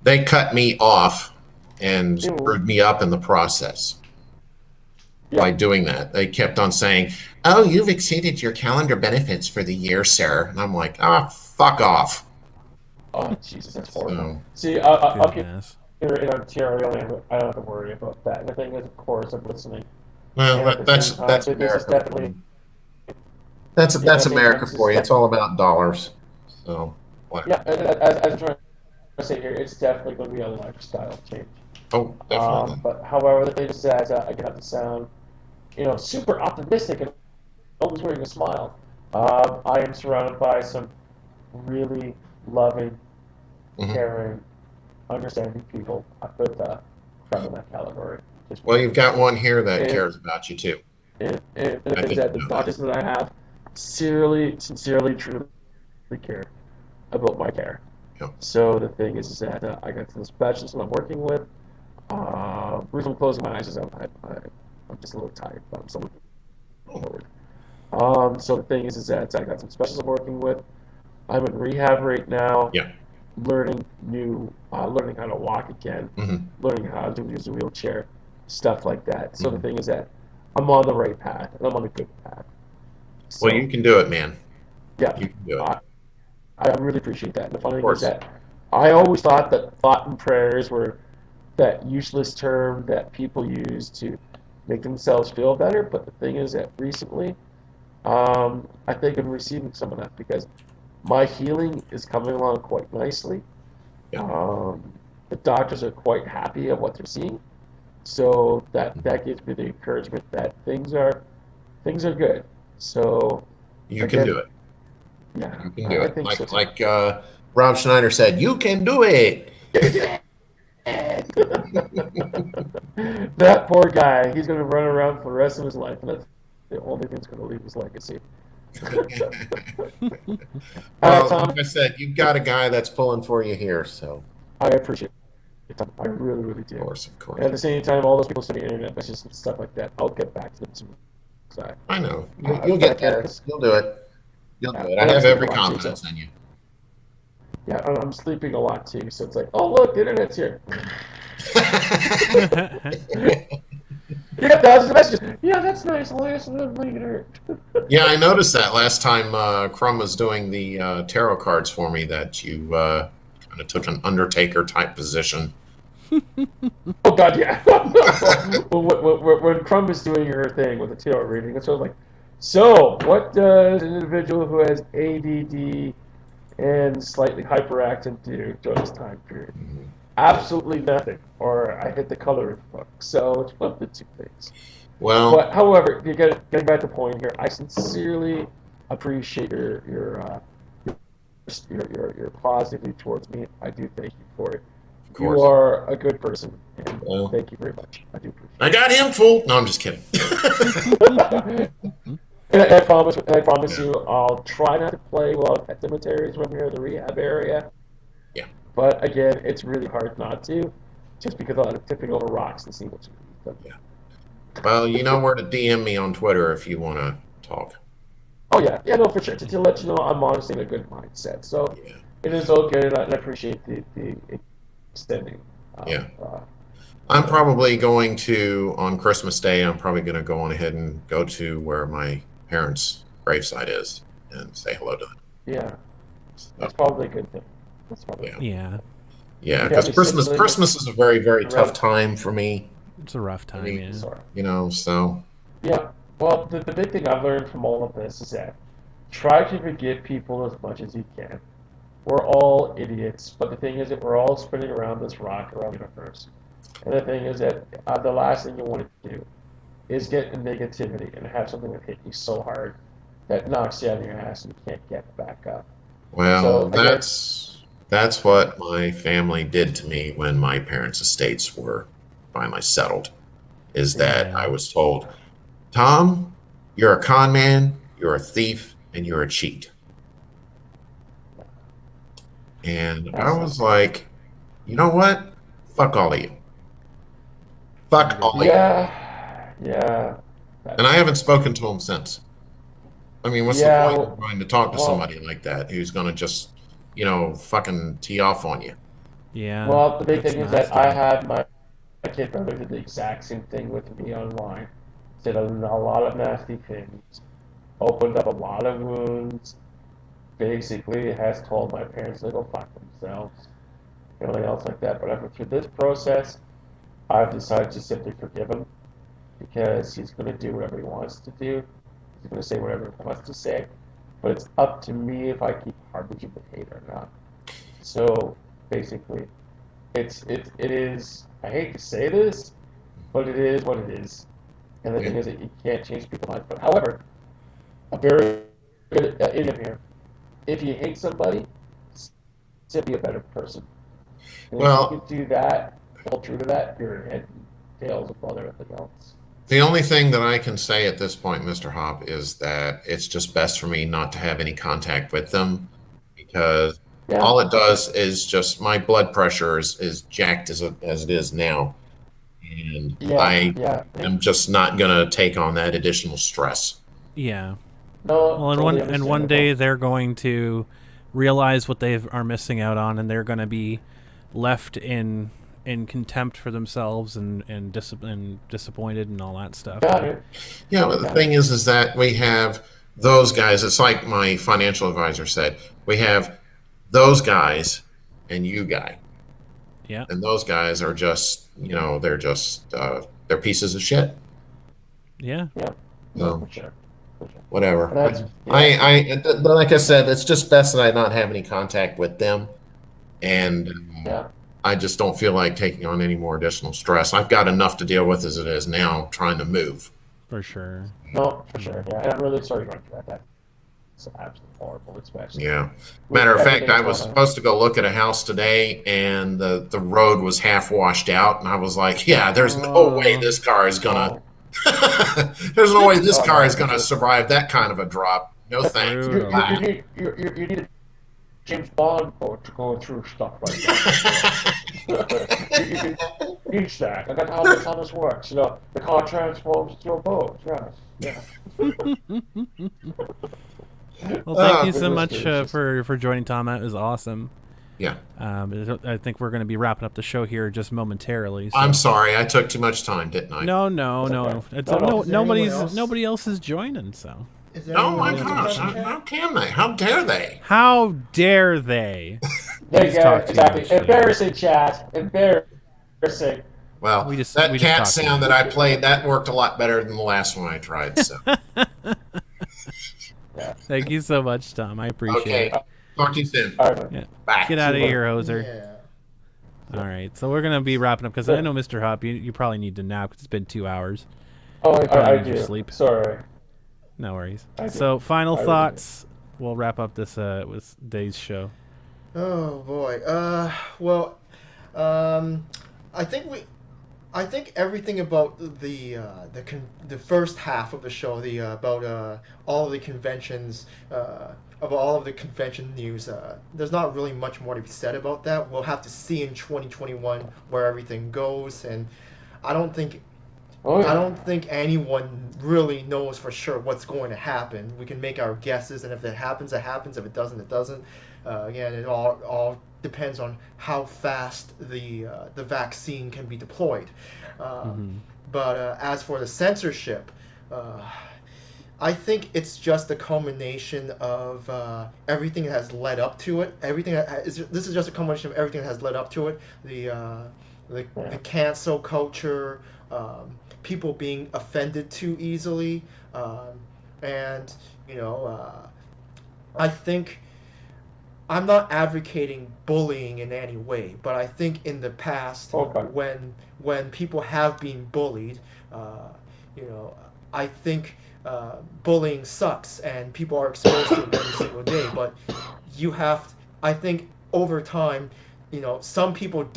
They cut me off and screwed me up in the process. By doing that, they kept on saying, "Oh, you've exceeded your calendar benefits for the year, sir." And I'm like, fuck off." Oh, Jesus, that's horrible. See, up here in Ontario, I don't have to worry about that. And the thing is, of course, I'm listening. Well, that's America. That's America for you. It's all about dollars. So, whatever. Yeah, as I'm trying to say here, it's definitely going to be a lifestyle change. Oh, definitely. But however, the thing is that I got to sound, super optimistic and always wearing a smile. I am surrounded by some really loving, caring, understanding people. I put from in that category. Well, you've got one here that cares about you too. And the doctors that I have sincerely, truly care about my care. Yep. So the thing is that I got some specialists that I'm working with. The reason I'm closing my eyes is I'm just a little tired, but I'm still looking forward. So the thing is that I got some specialists I'm working with. I'm in rehab right now. Yeah. Learning how to walk again. Learning how to use a wheelchair, stuff like that. So the thing is that I'm on the right path, and I'm on a good path. So, well, you can do it, man. Yeah. You can do it. I really appreciate that. And the funny thing is that I always thought that thought and prayers were that useless term that people use to make themselves feel better. But the thing is that recently, I think I'm receiving some of that because my healing is coming along quite nicely. Yeah. The doctors are quite happy at what they're seeing. So that gives me the encouragement that things are good. So you can do it. Yeah, you can do it. Like Rob Schneider said, you can do it. That poor guy, he's going to run around for the rest of his life, and that's the only thing that's going to leave his legacy. Well, like I said, you've got a guy that's pulling for you here, so I appreciate it. I really, really do. Of course. And at the same time, all those people sending internet messages and stuff like that, I'll get back to them soon. So, I know. You'll get there. You'll do it. You'll do it. I have every confidence in you. Yeah, I'm sleeping a lot too, so it's like, oh look, the internet's here. You got thousands of messages. Yeah, that's nice. Later. Yeah, I noticed that last time Crumb was doing the tarot cards for me that you kind of took an Undertaker type position. Oh God, yeah. When Crumb is doing her thing with the tarot reading, it's sort of like, so what does an individual who has ADD and slightly hyperactive do during this time period? Absolutely nothing. Or I hit the coloring book. So it's one of the two things. Well, but however, getting back to the point here, I sincerely appreciate your positivity towards me. I do thank you for it. You are a good person, and thank you very much. I do appreciate it. I got him fooled. No, I'm just kidding. And I promise you, I'll try not to play while at cemeteries when we're in the rehab area. Yeah. But again, it's really hard not to, just because I'm tipping over rocks and seeing what's. Yeah. Well, you know where to DM me on Twitter if you want to talk. Oh yeah, no, for sure. To let you know, I'm honestly in a good mindset, so Yeah. it is all good, and I appreciate the extending. Yeah. I'm probably going to, on Christmas Day, I'm probably going to go on ahead and go to where my parents' gravesite is and say hello to them. Yeah. That's probably a good thing. That's probably Yeah. Yeah, because Christmas is a very, very tough time for me. It's a rough time, You know, so. Yeah. Well, the big thing I've learned from all of this is that try to forgive people as much as you can. We're all idiots, but the thing is that we're all spinning around this rock around the universe. And the thing is that the last thing you want to do is get in negativity and have something that hit you so hard that knocks you out of your ass and you can't get back up. Well, that's what my family did to me when my parents' estates were finally settled, is that I was told, Tom, you're a con man, you're a thief, and you're a cheat. And I was like, you know what? Fuck all of you. Fuck all of you. Yeah. And I haven't spoken to him since. I mean, what's the point of trying to talk to somebody like that who's going to just, fucking tee off on you? Yeah. Well, the big thing is that I had my kid brother did the exact same thing with me online. Said a lot of nasty things. Opened up a lot of wounds. Basically, has told my parents to go fuck themselves. Everything else like that. But through this process, I've decided to simply forgive him. Because he's going to do whatever he wants to do. He's going to say whatever he wants to say. But it's up to me if I keep harboring the hate or not. So, basically, it is, I hate to say this, but it is what it is. And the thing is that you can't change people's minds. But however, a very good idiom here. If you hate somebody, simply be a better person. And if you can do that, hold true to that, you're head and tails above everything else. The only thing that I can say at this point, Mr. Hop, is that it's just best for me not to have any contact with them, because all it does is just my blood pressure is jacked as it is now. And I am just not going to take on that additional stress. Yeah. No, well, and one day they're going to realize what they are missing out on, and they're going to be left in contempt for themselves and disappointed and all that stuff. Yeah, but the thing is that we have those guys. It's like my financial advisor said. We have those guys and you guy. Yeah. And those guys are just, they're pieces of shit. Yeah. Yeah. So, for sure. Whatever. Like I said, it's just best that I not have any contact with them. And I just don't feel like taking on any more additional stress. I've got enough to deal with as it is now, trying to move. For sure. No, for sure. Yeah, I'm really sorry about that. It's absolutely horrible, especially. Yeah. Matter of fact, I was supposed to go look at a house today, and the road was half washed out, and I was like, yeah, there's no way this car is gonna. There's no way this car is gonna survive that kind of a drop. No thanks. You need a James Bond boat to go through stuff like that. You need that. And that's how this works. The car transforms to a boat. Yes. Well, thank you so much for joining, Tom. That was awesome. Yeah. I think we're going to be wrapping up the show here just momentarily. So. I'm sorry, I took too much time, didn't I? No. Nobody else is joining, so. Oh my gosh! How can they? How dare they? How dare they? There you go. Exactly. Embarrassing, chat. Embarrassing. Well, that cat sound that I played, that worked a lot better than the last one I tried. So. Thank you so much, Tom. I appreciate it. Talk to you soon. All right. Yeah. Bye. Get out of here, hoser. Yeah. All right. So we're going to be wrapping up because I know, Mr. Hop, you probably need to nap because it's been 2 hours. Oh, I do. Sleep. Sorry. No worries. So final thoughts. We'll wrap up this with Dave's show. Oh, boy. I think I think everything about the first half of the show, about all of the conventions, about all of the convention news, there's not really much more to be said about that. We'll have to see in 2021 where everything goes, and I don't think I don't think anyone really knows for sure what's going to happen. We can make our guesses, and if it happens, it happens. If it doesn't, it doesn't. Again, it all depends on how fast the vaccine can be deployed. But as for the censorship, I think it's just a culmination of everything that has led up to it. This is just a culmination of everything that has led up to it. The cancel culture, people being offended too easily, and I think. I'm not advocating bullying in any way, but I think in the past, when people have been bullied, I think bullying sucks and people are exposed to it every single day. But I think over time, some people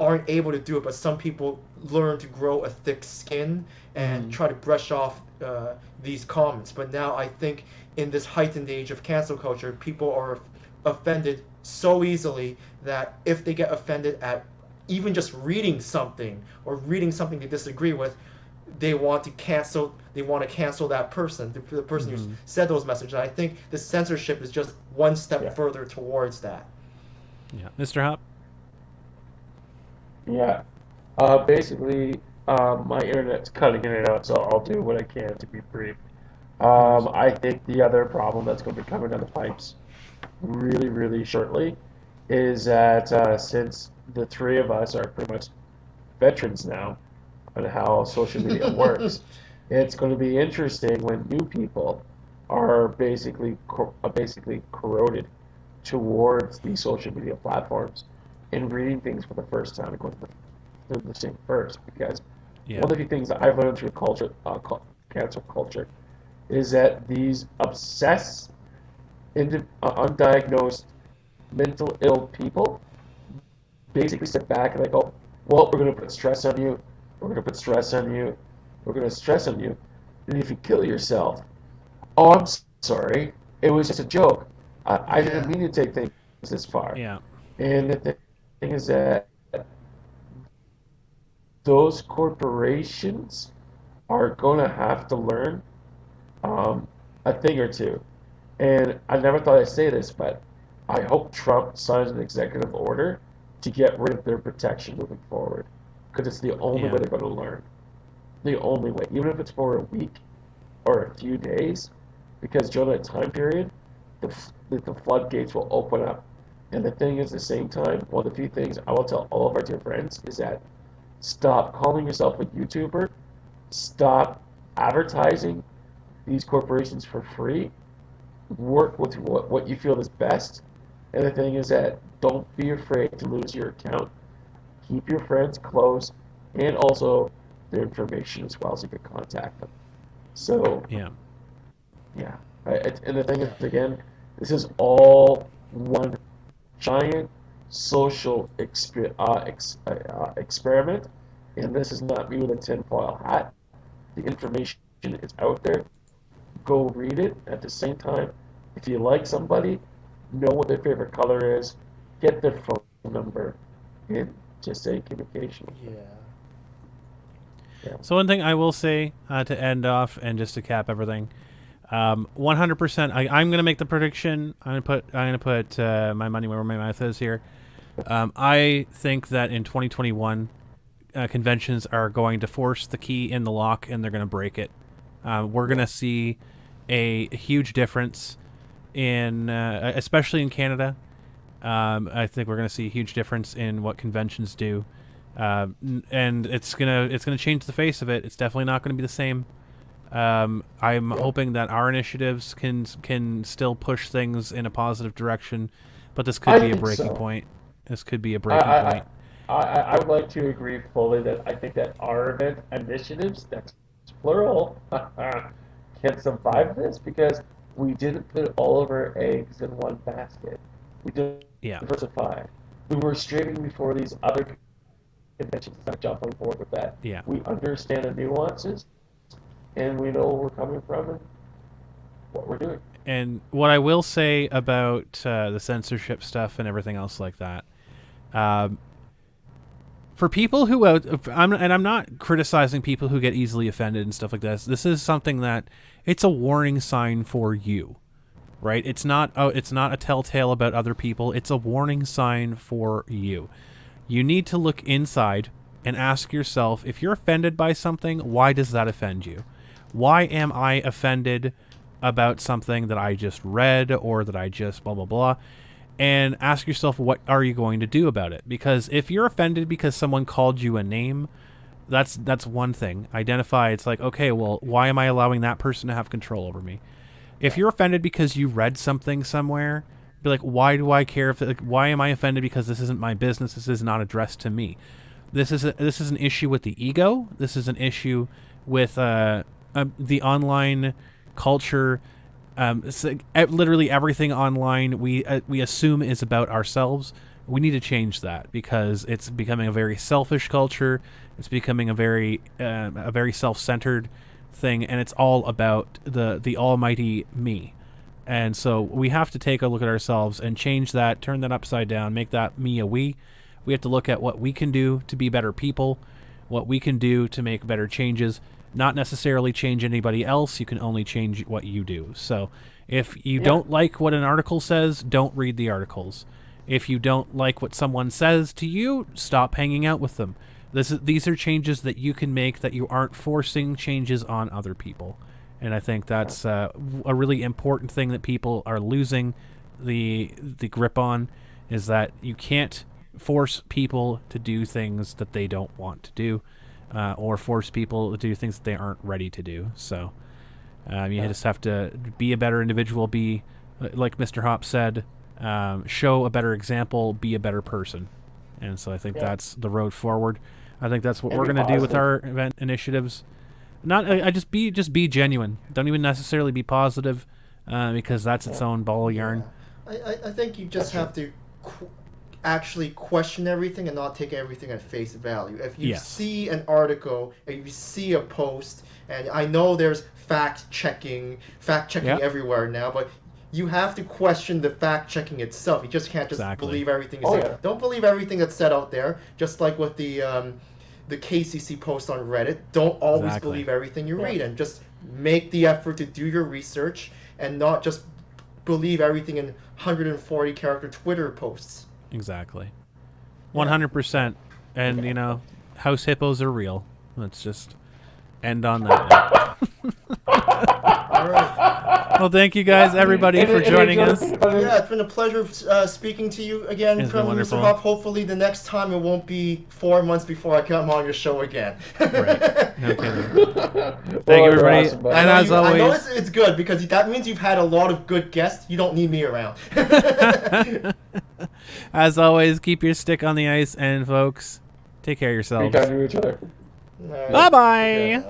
aren't able to do it, but some people learn to grow a thick skin and try to brush off these comments. But now I think in this heightened age of cancel culture, people are offended so easily that if they get offended at even just reading something or reading something they disagree with, they want to cancel that person, the person who said those messages. And I think the censorship is just one step further towards that. Yeah. Mr. Hop? Yeah. Basically, my internet's cutting in and out, so I'll do what I can to be brief. I think the other problem that's going to be coming down the pipes really, really shortly is that since the three of us are pretty much veterans now on how social media works, it's going to be interesting when new people are basically corroded towards these social media platforms and reading things for the first time and going through the thing first. Because one of the things that I've learned through cancel culture is that these obsessed undiagnosed mental ill people basically sit back and they go, well, we're going to put stress on you, we're going to put stress on you, we're going to stress on you, and if you kill yourself, oh, I'm sorry, it was just a joke, I didn't mean to take things this far. And the thing is that those corporations are going to have to learn a thing or two. And I never thought I'd say this, but I hope Trump signs an executive order to get rid of their protection moving forward. Because it's the only way they're going to learn. The only way. Even if it's for a week or a few days. Because during that time period, the floodgates will open up. And the thing is, at the same time, one of the few things I will tell all of our dear friends is that stop calling yourself a YouTuber. Stop advertising these corporations for free. Work with what you feel is best. And the thing is that don't be afraid to lose your account. Keep your friends close and also their information as well so you can contact them. So, and the thing is, again, this is all one giant social experiment. And this is not me with a tinfoil hat. The information is out there. Go read it. At the same time, if you like somebody, know what their favorite color is, get their phone number, and just say communication. So one thing I will say to end off and just to cap everything, 100%. I'm going to make the prediction. I'm going to put my money where my mouth is here. I think that in 2021, conventions are going to force the key in the lock and they're going to break it. We're going to see a huge difference in, especially in Canada. I think we're going to see a huge difference in what conventions do, and it's gonna change the face of it. It's definitely not going to be the same. I'm hoping that our initiatives can still push things in a positive direction, but this could be a breaking point. This could be a breaking point. I would like to agree fully that I think that our event initiatives, that's plural, can survive this because we didn't put all of our eggs in one basket. We didn't diversify. We were streaming before these other conventions, not jump on board with that. Yeah. We understand the nuances, and we know where we're coming from and what we're doing. And what I will say about the censorship stuff and everything else like that, for people who I'm not criticizing people who get easily offended and stuff like this. This is something that it's a warning sign for you, right? It's not a telltale about other people. It's a warning sign for you. You need to look inside and ask yourself, if you're offended by something, why does that offend you? Why am I offended about something that I just read or that I just blah, blah, blah? And ask yourself, what are you going to do about it? Because if you're offended because someone called you a name, that's one thing. Identify, it's like, okay, well, why am I allowing that person to have control over me? If you're offended because you read something somewhere, be like, why do I care? Why am I offended? Because this isn't my business. This is not addressed to me. This is an issue with the ego. This is an issue with the online culture. Literally everything online we assume is about ourselves. We need to change that because it's becoming a very selfish culture. It's becoming a very self-centered thing, and it's all about the almighty me. And so we have to take a look at ourselves and change that, turn that upside down, make that me a we. We have to look at what we can do to be better people, what we can do to make better changes, not necessarily change anybody else. You can only change what you do. So if you don't like what an article says, don't read the articles. If you don't like what someone says to you, stop hanging out with them. These are changes that you can make, that you aren't forcing changes on other people. And I think that's a really important thing that people are losing the grip on, is that you can't force people to do things that they don't want to do, or force people to do things that they aren't ready to do. So you just have to be a better individual, be, like Mr. Hop said, show a better example, be a better person. And so I think that's the road forward. I think that's what we're going to do with our event initiatives. Just be genuine. Don't even necessarily be positive, because that's its own ball of yarn. I think you just have to actually question everything and not take everything at face value. If you see an article, if you see a post, and I know there's fact checking everywhere now, but you have to question the fact checking itself. You just can't just believe everything you say. Don't believe everything that's said out there. Just like with the KCC post on Reddit, don't always believe everything you read, and just make the effort to do your research and not just believe everything in 140 character Twitter posts. Exactly. 100%. And, house hippos are real. Let's just end on that. All right. Well, thank you guys, everybody, for joining us. Yeah, it's been a pleasure speaking to you again, Mr. Hop. Hopefully the next time it won't be 4 months before I come on your show again. Right. No kidding. Thank you, everybody. Awesome, and as always... I know it's good, because that means you've had a lot of good guests. You don't need me around. As always, keep your stick on the ice, and folks, take care of yourselves. Be kind to each other. Bye-bye.